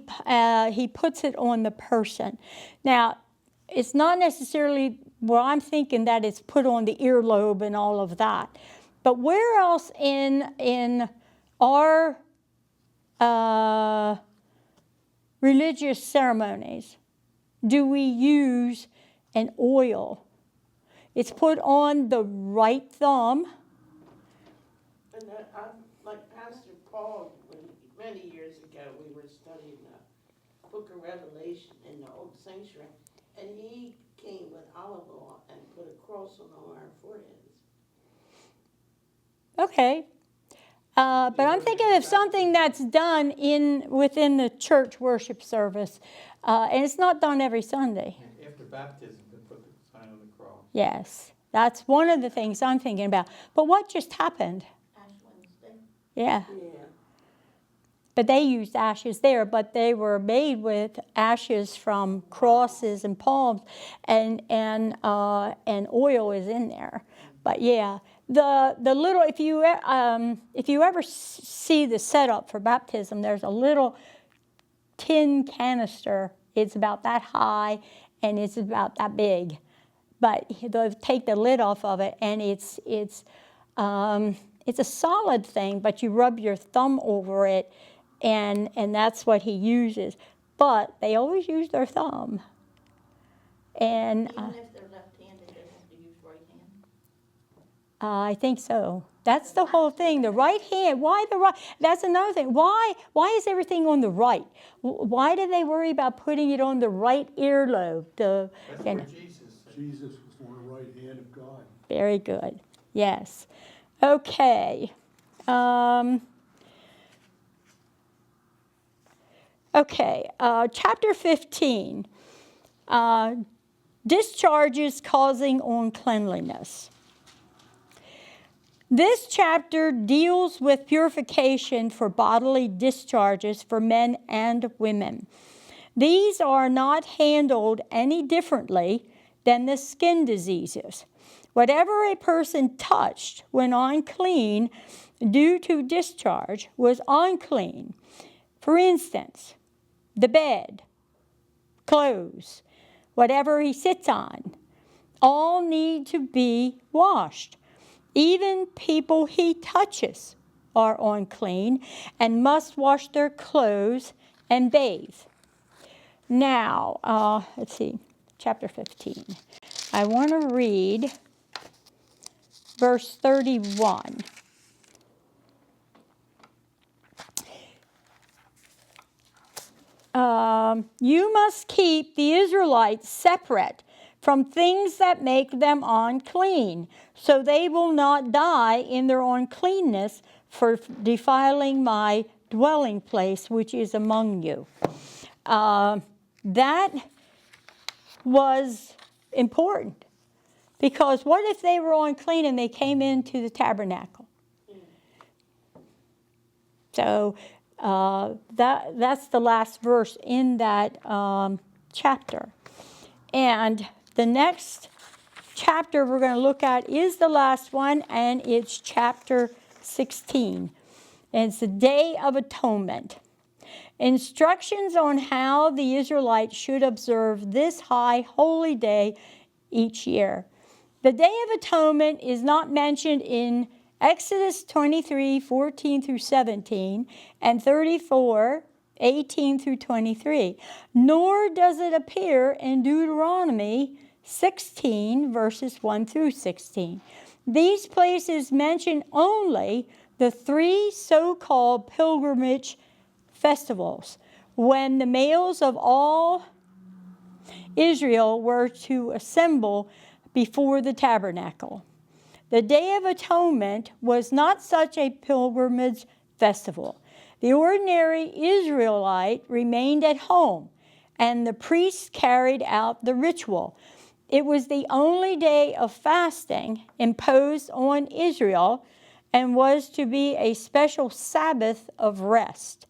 puts it on the person. Now, it's not necessarily, I'm thinking that it's put on the earlobe and all of that. But where else in our religious ceremonies do we use an oil? It's put on the right thumb. And that, like Pastor Paul, many years ago, we were studying the book of Revelation in the old sanctuary, and he came with olive oil and put a cross on all our foreheads. Okay. But I'm thinking of something that's done within the church worship service, and it's not done every Sunday. After baptism, they put the sign on the cross. Yes, that's one of the things I'm thinking about. But what just happened? Ash Wednesday. Yeah. Yeah. But they used ashes there, but they were made with ashes from crosses and palms, and oil is in there. But yeah, the little, if you ever see the setup for baptism, there's a little tin canister. It's about that high and it's about that big, but they'll take the lid off of it, and it's a solid thing, but you rub your thumb over it. And that's what he uses. But they always use their thumb. And Even if they're left-handed, they have to use right hand. I think so. That's the whole thing. The right hand. Why the right? That's another thing. Why is everything on the right? Why do they worry about putting it on the right earlobe? That's where Jesus said. Jesus was on the right hand of God. Very good. Yes. Okay. Chapter 15, discharges causing uncleanliness. This chapter deals with purification for bodily discharges for men and women. These are not handled any differently than the skin diseases. Whatever a person touched when unclean due to discharge was unclean. For instance, the bed, clothes, whatever he sits on, all need to be washed. Even people he touches are unclean and must wash their clothes and bathe. Now, let's see, chapter 15. I want to read verse 31. You must keep the Israelites separate from things that make them unclean, so they will not die in their uncleanness for defiling my dwelling place, which is among you. That was important, because what if they were unclean and they came into the tabernacle? So that's the last verse in that chapter. And the next chapter we're going to look at is the last one, and it's chapter 16. And it's the Day of Atonement. Instructions on how the Israelites should observe this high holy day each year. The Day of Atonement is not mentioned in Exodus 23, 14 through 17, and 34, 18 through 23, nor does it appear in Deuteronomy 16, verses 1 through 16. These places mention only the three so-called pilgrimage festivals, when the males of all Israel were to assemble before the tabernacle. The Day of Atonement was not such a pilgrimage festival. The ordinary Israelite remained at home, and the priests carried out the ritual. It was the only day of fasting imposed on Israel, and was to be a special Sabbath of rest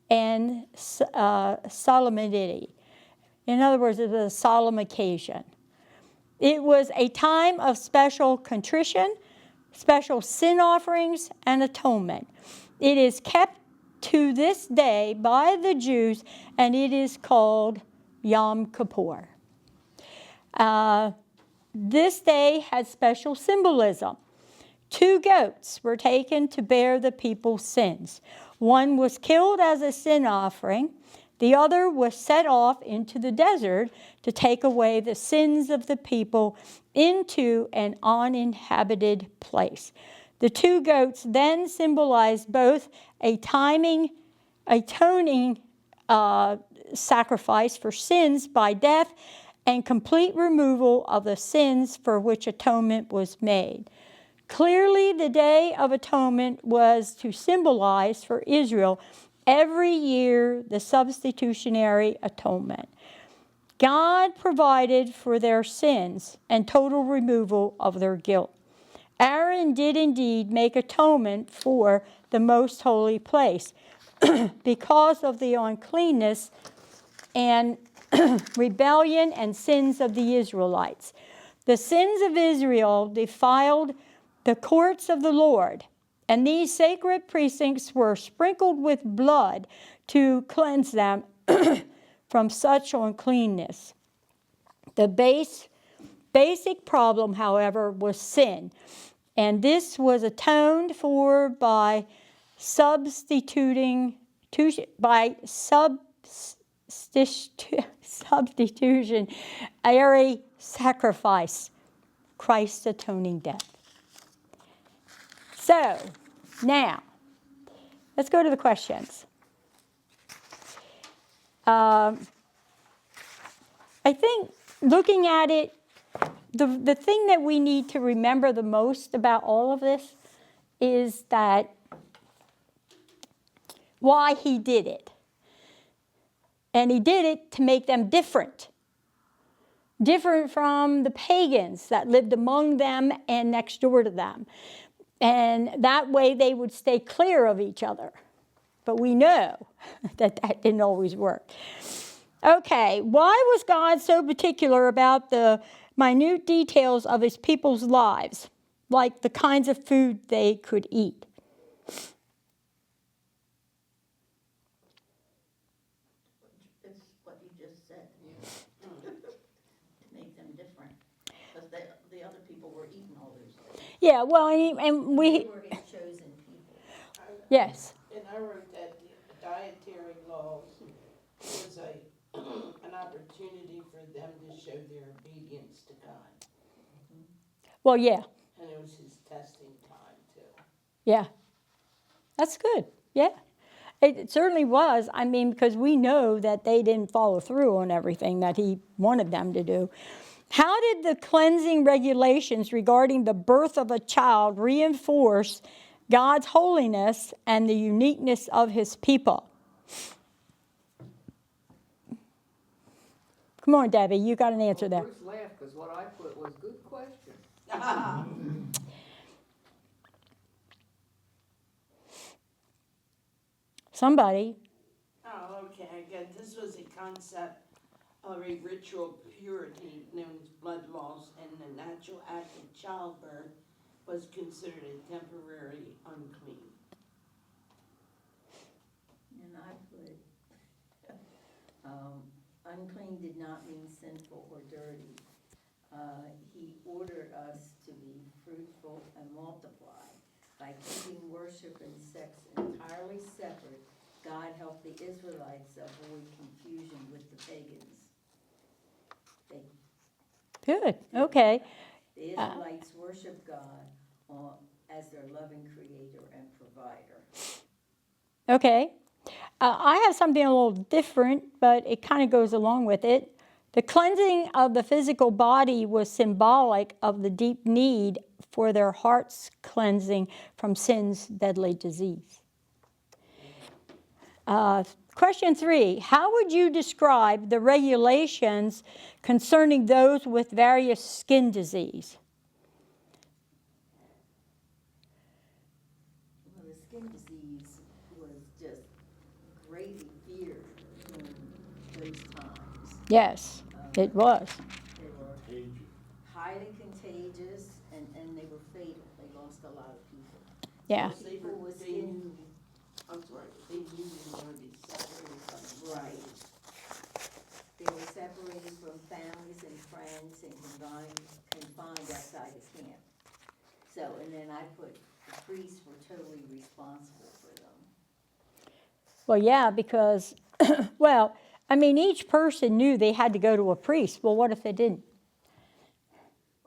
and solemnity. In other words, it was a solemn occasion. It was a time of special contrition, special sin offerings, and atonement. It is kept to this day by the Jews, and it is called Yom Kippur. This day had special symbolism. 2 goats were taken to bear the people's sins. One was killed as a sin offering. The other was set off into the desert to take away the sins of the people into an uninhabited place. The two goats then symbolized both a atoning sacrifice for sins by death and complete removal of the sins for which atonement was made. Clearly, the Day of Atonement was to symbolize for Israel every year the substitutionary atonement. God provided for their sins and total removal of their guilt. Aaron did indeed make atonement for the most holy place because of the uncleanness and rebellion and sins of the Israelites. The sins of Israel defiled the courts of the Lord, and these sacred precincts were sprinkled with blood to cleanse them from such uncleanness. The basic problem, however, was sin, and this was atoned for by substitutionary sacrifice, Christ's atoning death. So, now, let's go to the questions. I think looking at it, the thing that we need to remember the most about all of this is that why he did it. And he did it to make them different. Different from the pagans that lived among them and next door to them. And that way they would stay clear of each other. But we know that that didn't always work. Okay, why was God so particular about the minute details of his people's lives, like the kinds of food they could eat? It's what you just said. To make them different. Because the other people were eating all those things. Yeah, well, and They we, were his chosen people. yes. And I wrote that the dietary laws was an opportunity for them to show their obedience to God. Well, yeah, And it was his testing time too. yeah. That's good, yeah. It certainly was. I mean, because we know that they didn't follow through on everything that he wanted them to do. How did the cleansing regulations regarding the birth of a child reinforce God's holiness and the uniqueness of his people? Come on, Debbie, you got an answer there. Bruce laughed because what I put was good question. Somebody. Oh, okay, again, this was a concept of a ritual purity known as blood loss, and the natural act of childbirth was considered a temporary unclean. And I put, unclean did not mean sinful or dirty. He ordered us to be fruitful and multiply. By keeping worship and sex entirely separate, God helped the Israelites avoid confusion with the pagans. Good, okay. The Israelites worship God as their loving creator and provider. Okay. I have something a little different, but it kind of goes along with it. The cleansing of the physical body was symbolic of the deep need for their heart's cleansing from sin's deadly disease. Question 3, how would you describe the regulations concerning those with various skin disease? Well, the skin disease was just greatly feared in those times. Yes, it was. They were highly contagious and they were fatal. They lost a lot of people. Yeah. So people with They skin, knew, I'm sorry, they knew they were going to be separated from the right. They were separated from families and friends and confined outside the camp. So, and then I put the priests were totally responsible for them. Well, yeah, because, well, I mean, each person knew they had to go to a priest. Well, what if they didn't?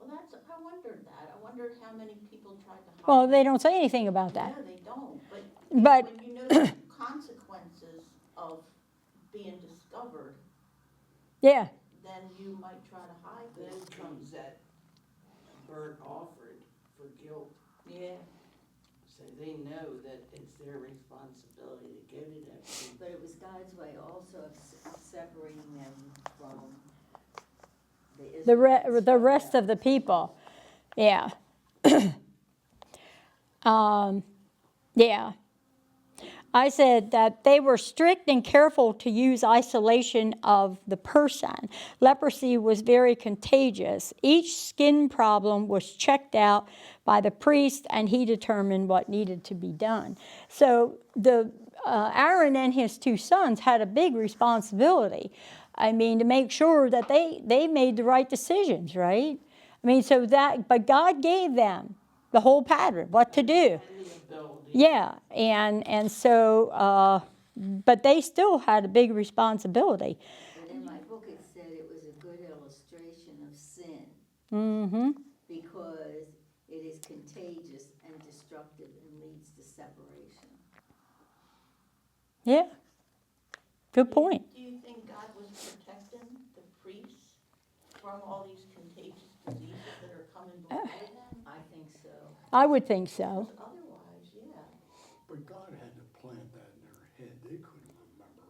Well, I wondered that. I wondered how many people tried to hide. Well, they don't say anything about that. No, they don't, but But when you know the consequences of being discovered, yeah, then you might try to hide Then this. comes that burnt offering for guilt. Yeah. So they know that it's their responsibility to go to that priest. But it was God's way also of separating them from the Israelites. the rest of the people. Yeah. Yeah. I said that they were strict and careful to use isolation of the person. Leprosy was very contagious. Each skin problem was checked out by the priest, and he determined what needed to be done. So Aaron and his two sons had a big responsibility. I mean, to make sure that they made the right decisions, right? I mean, but God gave them the whole pattern, what to do. And the ability. Yeah, and so, but they still had a big responsibility. But in my book, it said it was a good illustration of sin Mm-hmm. because it is contagious and destructive and leads to separation. Yeah, good point. Do you think God was protecting the priests from all these contagious diseases that are coming before them? I think so. I would think so. Otherwise, yeah. But God had to plant that in their head. They couldn't remember.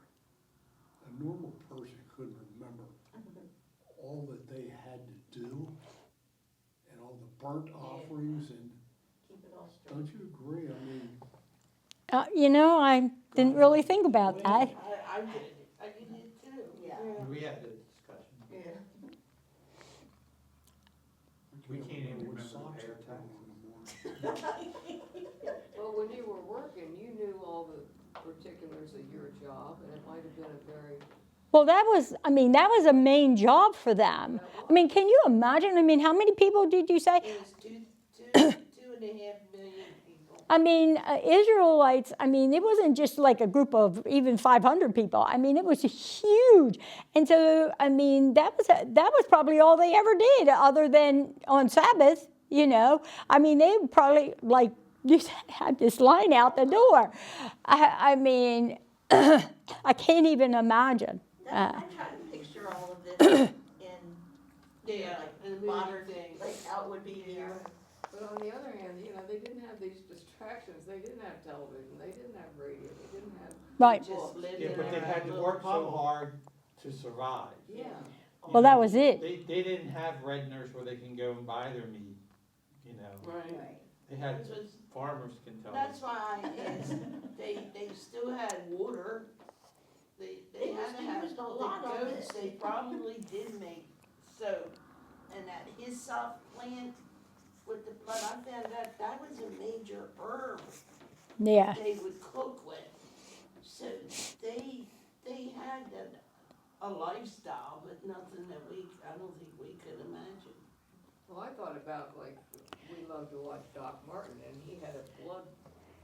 A normal person couldn't remember all that they had to do and all the burnt offerings and, Keep it all straight. don't you agree? I mean, I didn't really think about that. I did. I did it too. Yeah. We had a discussion. Yeah. We can't even what remember socks air I put on tags. in the morning. Well, when you were working, you knew all the particulars of your job, and it might have been a very, Well, that was a main job for them. I mean, can you imagine? I mean, how many people did you say? It was 2.5 million people. I mean, Israelites, I mean, it wasn't just like a group of even 500 people. I mean, it was huge. And so, I mean, that was probably all they ever did other than on Sabbath, I mean, they probably, like, just had this line out the door. I mean, I can't even imagine. I try to picture all of this in, Yeah, like, and the modern, movie things. like how it would be here. but on the other hand, they didn't have these distractions. They didn't have television, they didn't have radio, they didn't have Right. Just lived Yeah, in but they their had to little work so bubble. hard to survive. Yeah. Well, that was it. They didn't have redners where they can go and buy their meat, Right. Right. They had, That's what's- farmers can tell That's you. why I asked, they still had water, they had to have used the a lot of goats, it. they probably did make soap. And that hyssop plant with the blood, I found that was a major herb Yeah. they would cook with. So they had a lifestyle, but nothing that I don't think we could imagine. Well, I thought about, like, we love to watch Doc Martin, and he had a blood,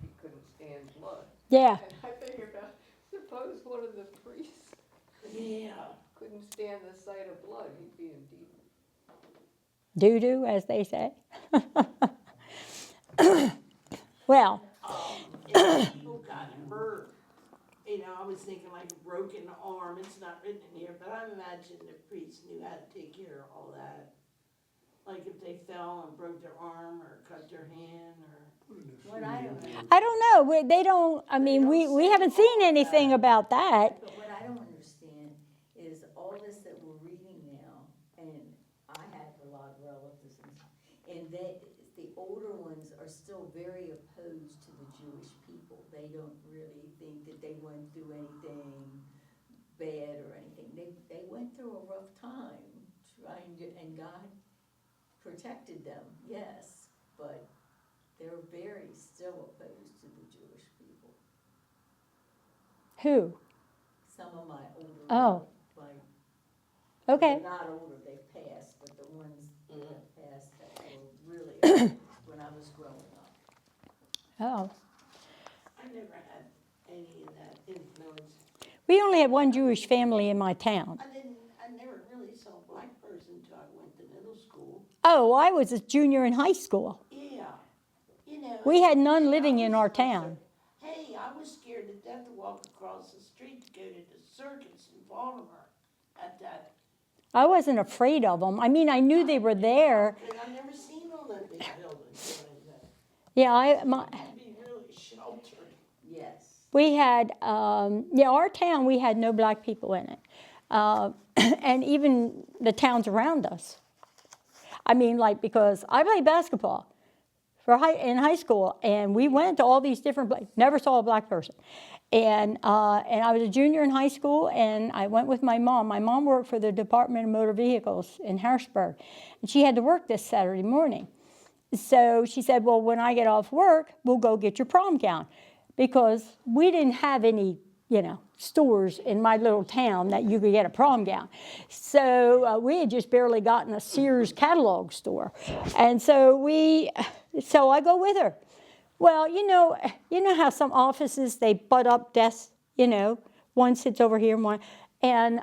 he couldn't stand blood. Yeah. And I think about, suppose one of the priests Yeah. couldn't stand the sight of blood, he'd be in deep. Doo-doo, as they say. Well, If people got hurt, I was thinking like a broken arm, it's not written in here, but I imagine the priests knew how to take care of all that. Like if they fell and broke their arm or cut their hand or. Put in a What I don't CD. know. I don't know. They don't, I mean, we haven't seen anything about that. But what I don't understand is all this that we're reading now, and I have a lot of relatives, and the older ones are still very opposed to the Jewish people. They don't really think that they went through anything bad or anything. They went through a rough time and God protected them, yes, but they're very still opposed to the Jewish people. Who? Some of my older, Oh. Okay. they're not older, they've passed, but the ones that Mm. have passed that were really old when I was growing up. Oh. I never had any of that influence. We only had one Jewish family in my town. I never really saw a black person until I went to middle school. Oh, I was a junior in high school. Yeah, you know. We had none and living I in was our also- town. Hey, I was scared to death to walk across the street to go to the circus in Baltimore at that. I wasn't afraid of them. I mean, I knew they were there. And I've never seen all that big buildings like that. Yeah, You had to be really sheltered. Yes. we had, our town, we had no black people in it. And even the towns around us. I mean, like, because I played basketball in high school, and we went to all these different places, never saw a black person. And I was a junior in high school, and I went with my mom. My mom worked for the Department of Motor Vehicles in Harrisburg, and she had to work this Saturday morning. So she said, well, when I get off work, we'll go get your prom gown. Because we didn't have any, stores in my little town that you could get a prom gown. So we had just barely gotten a Sears catalog store. And so I go with her. Well, you know how some offices, they butt up desks, one sits over here and one, and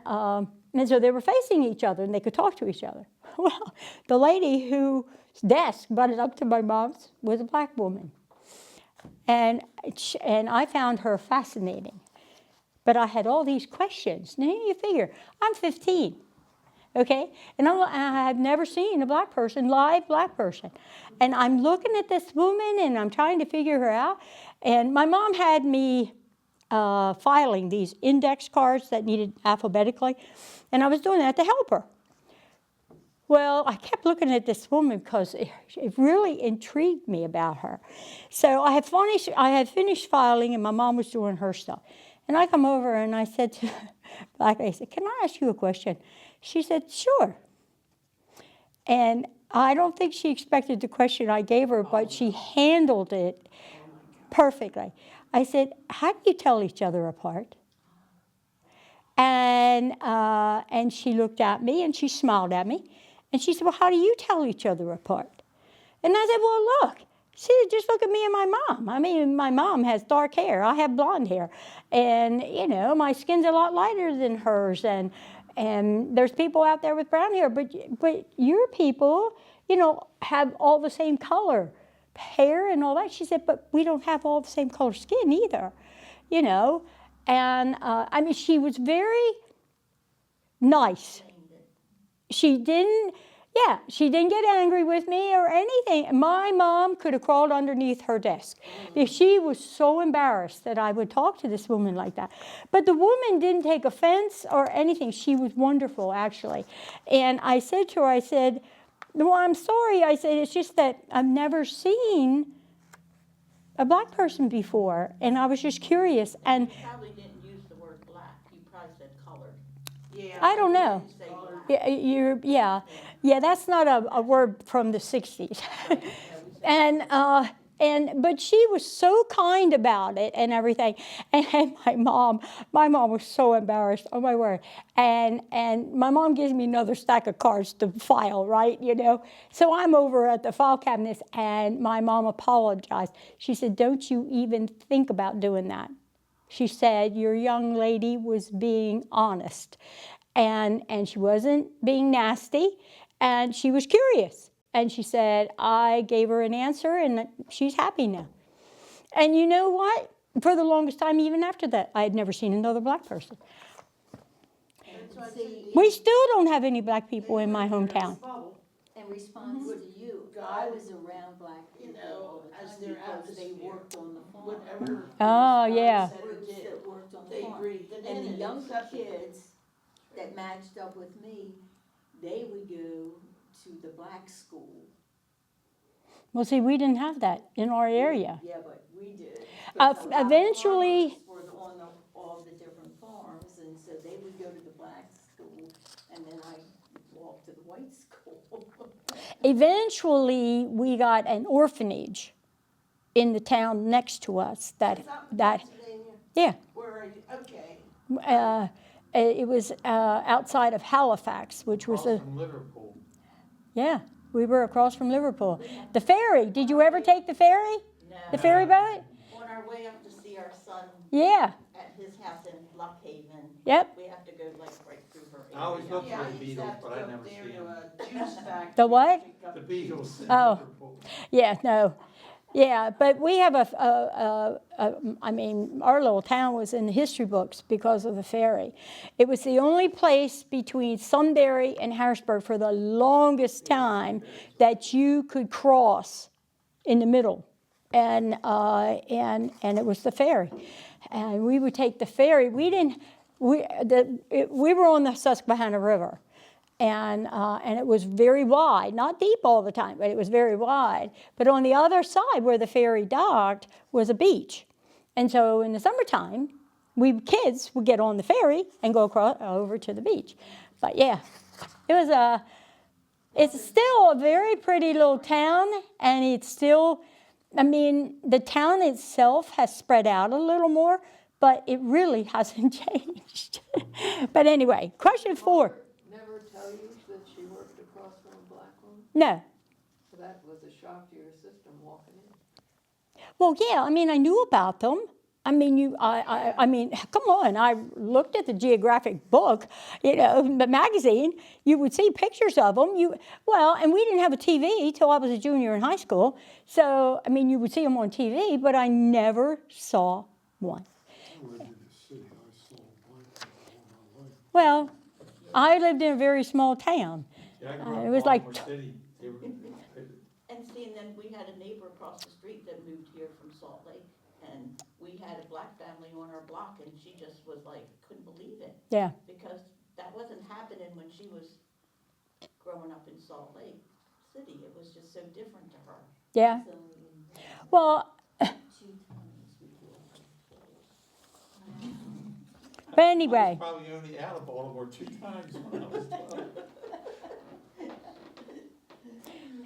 so they were facing each other and they could talk to each other. Well, the lady whose desk butted up to my mom's was a black woman. And I found her fascinating. But I had all these questions. Now you figure, I'm 15, okay? And I have never seen a live black person. And I'm looking at this woman and I'm trying to figure her out. And my mom had me filing these index cards that needed alphabetically. And I was doing that to help her. Well, I kept looking at this woman because it really intrigued me about her. So I had finished filing, and my mom was doing her stuff. And I come over and I said to Black lady, I said, can I ask you a question? She said, sure. And I don't think she expected the question I gave her, but she handled it perfectly. I said, how do you tell each other apart? And she looked at me and she smiled at me. And she said, well, how do you tell each other apart? And I said, well, look. She said, just look at me and my mom. I mean, my mom has dark hair. I have blonde hair. And, my skin's a lot lighter than hers. And there's people out there with brown hair. But your people, have all the same color hair and all that. She said, but we don't have all the same color skin either, And, she was very nice. She didn't get angry with me or anything. My mom could have crawled underneath her desk. She was so embarrassed that I would talk to this woman like that. But the woman didn't take offense or anything. She was wonderful, actually. And I said to her, well, I'm sorry. I said, it's just that I've never seen a black person before. And I was just curious. And You probably didn't use the word black, you probably said colored. Yeah. I don't know. You say black. Yeah, that's not a word from the 60s. But she was so kind about it and everything. And my mom was so embarrassed. Oh my word! And my mom gives me another stack of cards to file, right? So I'm over at the file cabinets, and my mom apologized. She said, "Don't you even think about doing that." She said, "Your young lady was being honest, and she wasn't being nasty, and she was curious." And she said, I gave her an answer, and she's happy now. And you know what? For the longest time, even after that, I had never seen another black person. We still don't have any black people in my hometown. In response to you, I was around black people all the as time their because they atmosphere, worked on the farm. Whatever. Oh, yeah. Groups that worked on the They farm. breathed it in And the and younger accepted it. kids that matched up with me, they would go to the black school. Well, see, we didn't have that in our area. Yeah, but we did. Because a lot of Eventually- farmers were on all the different farms, and so they would go to the black school, and then I walked to the white school. Eventually, we got an orphanage in the town next to us. Is that Pennsylvania? Yeah. Where are you? Okay. It was outside of Halifax, which was Across from Liverpool. yeah, we were across from Liverpool. The ferry, did you ever take the ferry? No. The ferry boat? On our way up to see our son Yeah. at his house in Lock Haven. Yep. We have to go like right through her area. I always look Yeah, for I the used to Beatles, have to but I go never up there see to them. a juice factory. The what? to pick up The Beatles. Oh. Liverpool. Yeah, no. Yeah, but we have I mean, our little town was in the history books because of the ferry. It was the only place between Sunbury and Harrisburg for the longest time that you could cross in the middle. And it was the ferry. And we would take the ferry. We were on the Susquehanna River. And it was very wide, not deep all the time, but it was very wide. But on the other side where the ferry docked was a beach. And so in the summertime, we kids would get on the ferry and go across over to the beach. But yeah, it's still a very pretty little town, and it's still, I mean, the town itself has spread out a little more, but it really hasn't changed. But anyway, question 4. Never tell you that she worked across from a black woman? No. So that was a shock to your system walking in. Well, yeah, I mean, I knew about them. I mean, I mean, come on. I looked at the geographic book, the magazine. You would see pictures of them. And we didn't have a TV till I was a junior in high school. So, I mean, you would see them on TV, but I never saw one. I lived in the city, I saw black people all my life. Well, I lived in a very small town. Yeah, I grew up It in was like Baltimore City. And see, and then we had a neighbor across the street that moved here from Salt Lake, and we had a black family on our block, and she just was like, couldn't believe it. Yeah. Because that wasn't happening when she was growing up in Salt Lake City. It was just so different to her. Yeah. It's only Well, 2 times we do it. but I anyway. was probably only out of Baltimore 2 times when I was 12.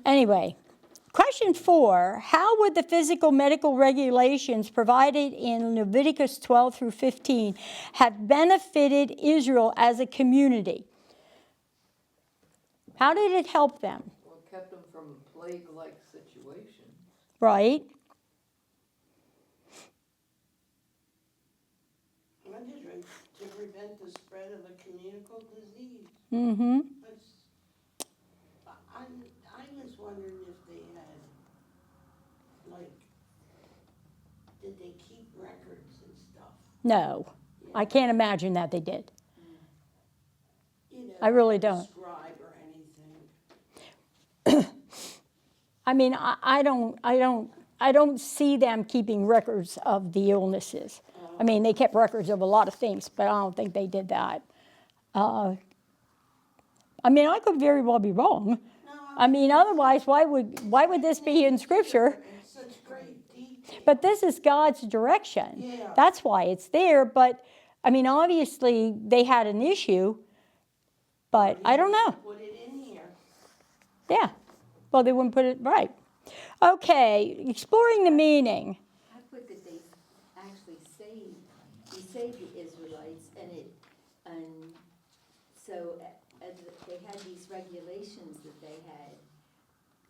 Anyway, question 4, how would the physical medical regulations provided in Leviticus 12 through 15 have benefited Israel as a community? How did it help them? Well, it kept them from a plague-like situation. Right? And to prevent the spread of a communicable disease. Mm-hmm. I was wondering if they had, like, did they keep records and stuff? No, I can't imagine that they did. You know, I really like a don't. scribe or anything. I mean, I don't see them keeping records of the illnesses. I mean, they kept records of a lot of things, but I don't think they did that. I mean, I could very well be wrong. I mean, otherwise, why would this be in Scripture? In such great detail. But this is God's direction. Yeah. That's why it's there. But, I mean, obviously, they had an issue, but I don't know. Put it in here. Yeah. Well, they wouldn't put it right. Okay, exploring the meaning. I put that they actually saved the Israelites, and so they had these regulations that they had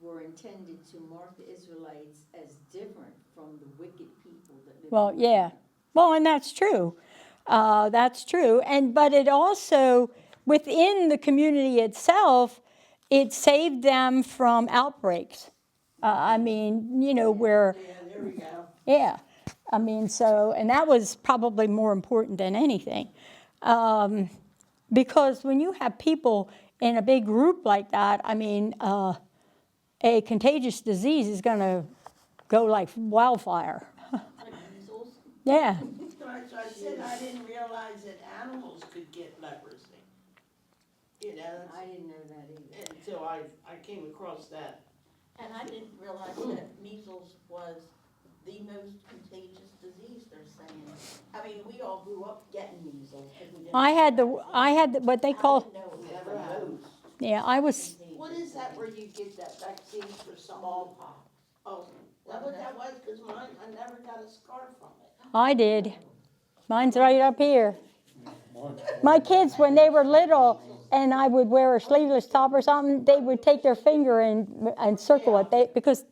were intended to mark the Israelites as different from the wicked people that lived. Well, yeah. Well, and that's true. That's true. But it also, within the community itself, it saved them from outbreaks. I mean, where, Yeah, there we go. yeah. I mean, so, and that was probably more important than anything. Because when you have people in a big group like that, I mean, a contagious disease is going to go like wildfire. Like measles. Yeah. So I said I didn't realize that animals could get leprosy. You know, I didn't know that either. until I came across that. And I didn't realize that measles was the most contagious disease, they're saying. I mean, we all grew up getting measles. 'Cause we didn't I had what they I call, didn't know it was Never the had. most yeah, I was, contagious. What is that where you get that vaccine for smallpox? Oh, is that what that was? Because mine, I never got a scar from it. I did. Mine's right up here. My kids, when they were little, and I would wear a sleeveless top or something, they would take their finger and circle it. Because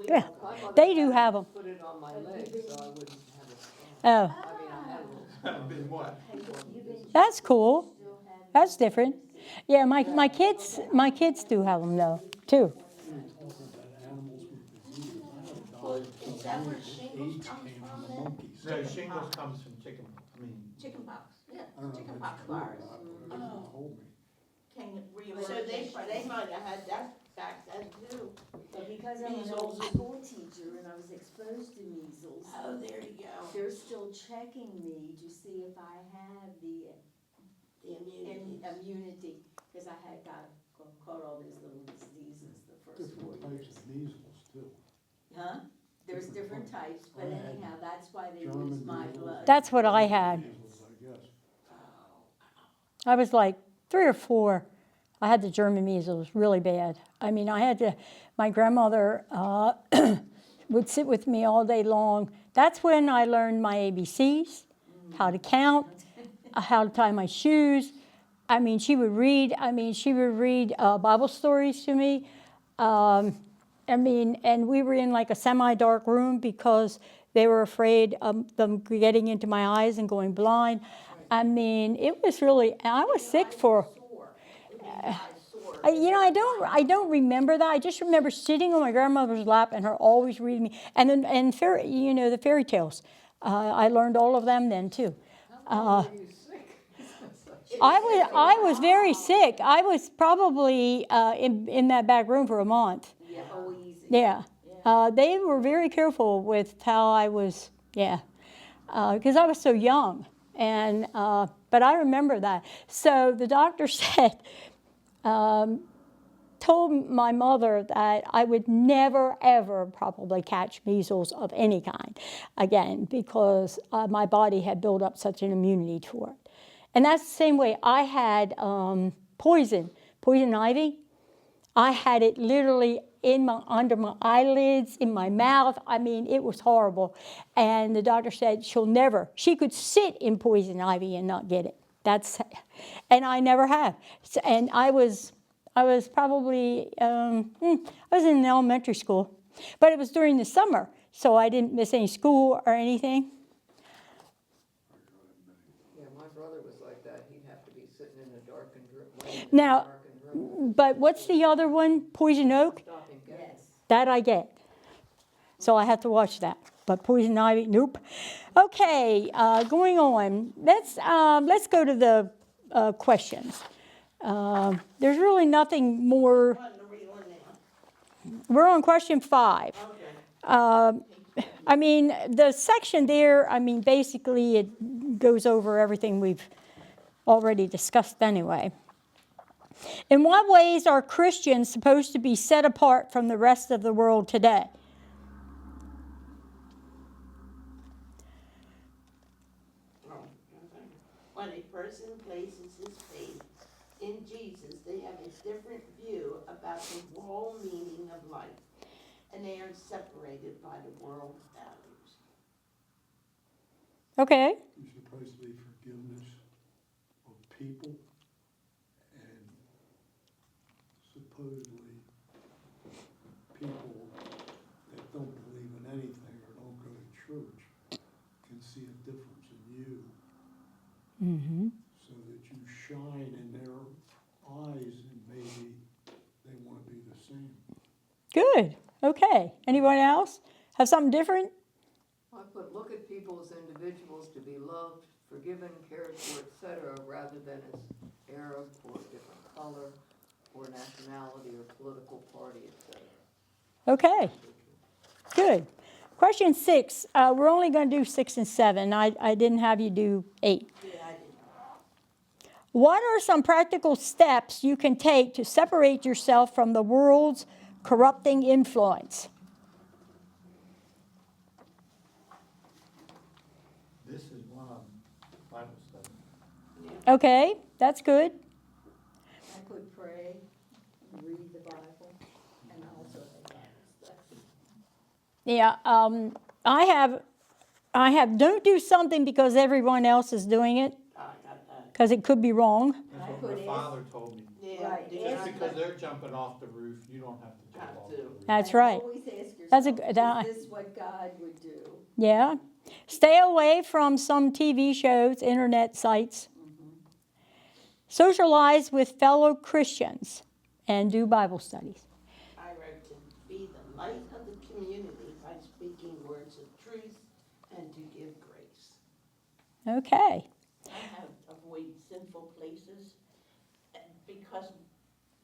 yeah, My mother they do had have them. Put it on my leg so I wouldn't have a scar. Oh, I mean, I had a little Been what? You've been. That's cool. Still have your That's different. Yeah, my kids do have them though, too. We were talking about animals with disease. I had a Well, doctor is tell that me where that shingles AIDS comes came from the then? monkeys. No, shingles comes from chicken, Chickenpox, yeah, I don't know if chickenpox that's true or virus. not, but that's what they told me. Were you So allergic they to might have had that back then too. But because I'm an old Measles. school teacher and I was exposed to measles, Oh, there you go. they're still checking me to see if I have the The immunity. immunity, because I had caught all these little diseases the first 4 Different types years. of measles too. Huh? There's different types, but I had anyhow, that's why they German use my measles. blood. That's what I had. Measles, I guess. I was like 3 or 4. I had the German measles really bad. I mean, my grandmother would sit with me all day long. That's when I learned my ABCs, how to count, how to tie my shoes. I mean, she would read Bible stories to me. And we were in like a semi-dark room because they were afraid of them getting into my eyes and going blind. I mean, it was really, I was sick for, I don't remember that. I just remember sitting on my grandmother's lap and her always reading me. And then, the fairy tales. I learned all of them then too. How long were you sick? I was very sick. I was probably in that back room for a month. Yeah, oh, easy. Yeah. They were very careful with how I was, because I was so young. And but I remember that. So the doctor said, told my mother that I would never, ever probably catch measles of any kind again because my body had built up such an immunity to it. And that's the same way I had poison ivy. I had it literally under my eyelids, in my mouth. I mean, it was horrible. And the doctor said she could sit in poison ivy and not get it. And I never have. And I was probably, I was in elementary school, but it was during the summer, so I didn't miss any school or anything. Yeah, my brother was like that. He'd have to be sitting in a darkened room. Now, but what's the other one? Poison oak? Stop and get it. Yes. That I get. So I have to watch that. But poison ivy, nope. Okay, going on. Let's go to the questions. There's really nothing more. What are we on now? We're on question 5. Okay. I mean, the section there, basically it goes over everything we've already discussed anyway. In what ways are Christians supposed to be set apart from the rest of the world today? When a person places his faith in Jesus, they have a different view about the whole meaning of life, and they are separated by the world values. Okay. There's supposed to be forgiveness of people and supposedly people that don't believe in anything or don't go to church can see a difference in you Mm-hmm. so that you shine in their eyes and maybe they want to be the same. Good. Okay. Anyone else have something different? I put, look at people as individuals to be loved, forgiven, cared for, etc., rather than as Arab or different color or nationality or political party, etc. Okay. Good. Question 6. We're only going to do 6 and 7. I didn't have you do 8. Yeah, I did. What are some practical steps you can take to separate yourself from the world's corrupting influence? This is one of Bible study. Okay, that's good. I could pray, read the Bible, and also have Bible study. Yeah, I have don't do something because everyone else is doing it, I got that. because it could be wrong. I That's put what it- my father told me. Yeah. Right, they Just got ask- because that. they're jumping off the roof, you don't have to jump Have off to. the roof. That's And right. always ask yourself, That's a good- is this what God would do? Yeah, Stay away from some TV shows, internet sites. Socialize with fellow Christians and do Bible studies. I wrote to be the light of the community by speaking words of truth and to give grace. Okay. I have avoided sinful places because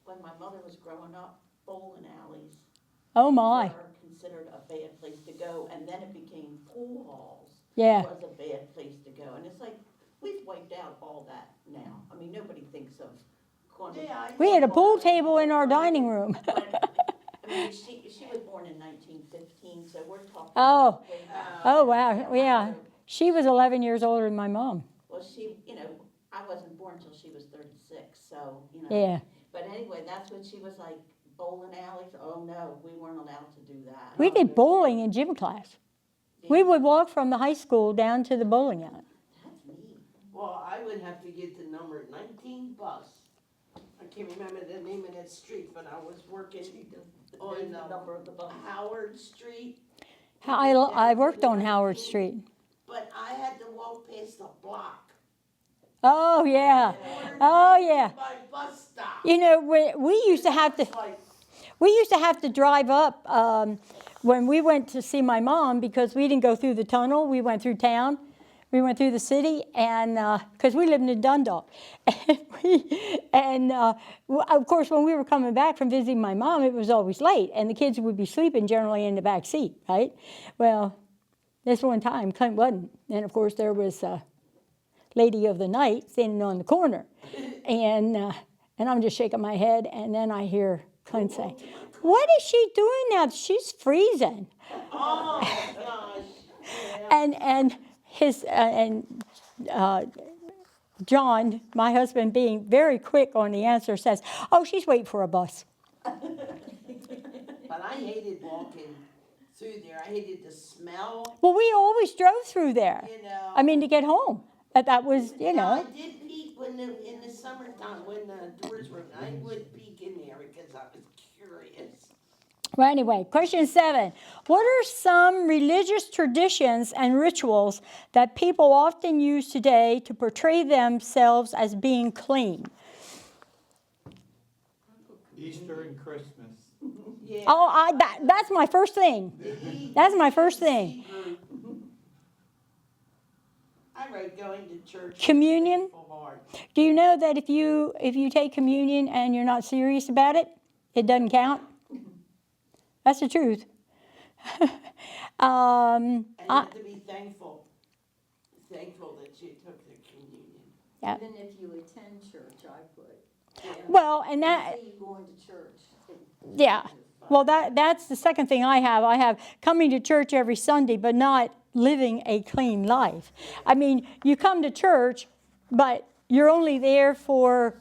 when my mother was growing up, bowling alleys Oh my. were considered a bad place to go, and then it became pool halls Yeah. was a bad place to go, and it's like, we've wiped out all that now. I mean, nobody thinks of going to. Yeah, I We had a know pool why. table in our dining room. I mean, she was born in 1915, so we're talking. Oh. way back. Oh wow. Yeah. She was 11 years older than my mom. Well, I wasn't born until she was 36, so, Yeah. But anyway, that's when she was like, bowling alleys, oh no, we weren't allowed to do that. We did bowling in gym class. We would walk from the high school down to the bowling alley. That's neat. Well, I would have to get the number 19 bus. I can't remember the name of that street, but I was working on The number of the bus. Howard Street. I worked on Howard Street. But I had to walk past the block. Oh yeah. in order to Oh get to yeah. My bus stop. You know, we used to have to. It's like, We used to have to drive up when we went to see my mom because we didn't go through the tunnel. We went through town. We went through the city, and because we lived in Dundalk. Of course, when we were coming back from visiting my mom, it was always late, and the kids would be sleeping generally in the back seat, right? Well, this one time, Clint wasn't. And, of course, there was a lady of the night standing on the corner. And I'm just shaking my head, and then I hear Clint say, "What is she doing now? She's freezing." oh my gosh. Yeah. John, my husband, being very quick on the answer, says, "Oh, she's waiting for a bus." But I hated walking through there. I hated the smell, Well, we always drove through there. you know. I mean, to get home. That was, you Now, I know. did peek in the summertime when the doors were open. I would peek in there because I was curious. Well, anyway, question 7. What are some religious traditions and rituals that people often use today to portray themselves as being clean? Easter and Christmas. Yeah. Oh, that's my first thing. That's my first thing. I wrote going to church. Communion? with a thankful heart. Do you know that if you take communion and you're not serious about it, it doesn't count? That's the truth. And you have to be thankful that you took the communion. Yeah. Even if you attend church, I put. Well, and that, Say you're going to church. yeah. Well, that's the second thing I have. I have coming to church every Sunday, but not living a clean life. I mean, you come to church, but you're only there for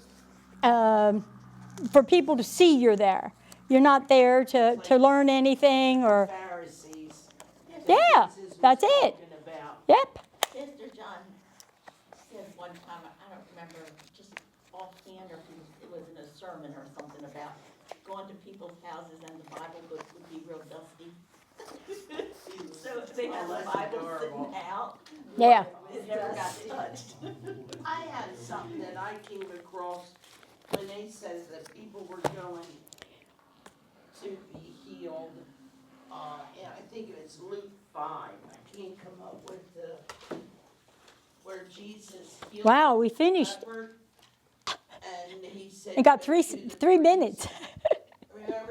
people to see you're there. You're not there to learn anything or, Pharisees. yeah, Jesus was that's it. talking about. Yep. Pastor John said one time, I don't remember, just offhand, or if it was in a sermon or something about going to people's houses and the Bible books would be real dusty. So they had Oh, the that's Bible adorable. sitting out. Yeah. It never got touched. I had something that I came across when they says that people were going to be healed. And I think it's Luke 5. I can't come up with where Jesus healed Wow, we the finished. leper, and he said. We got "Go to the 3 minutes. priest."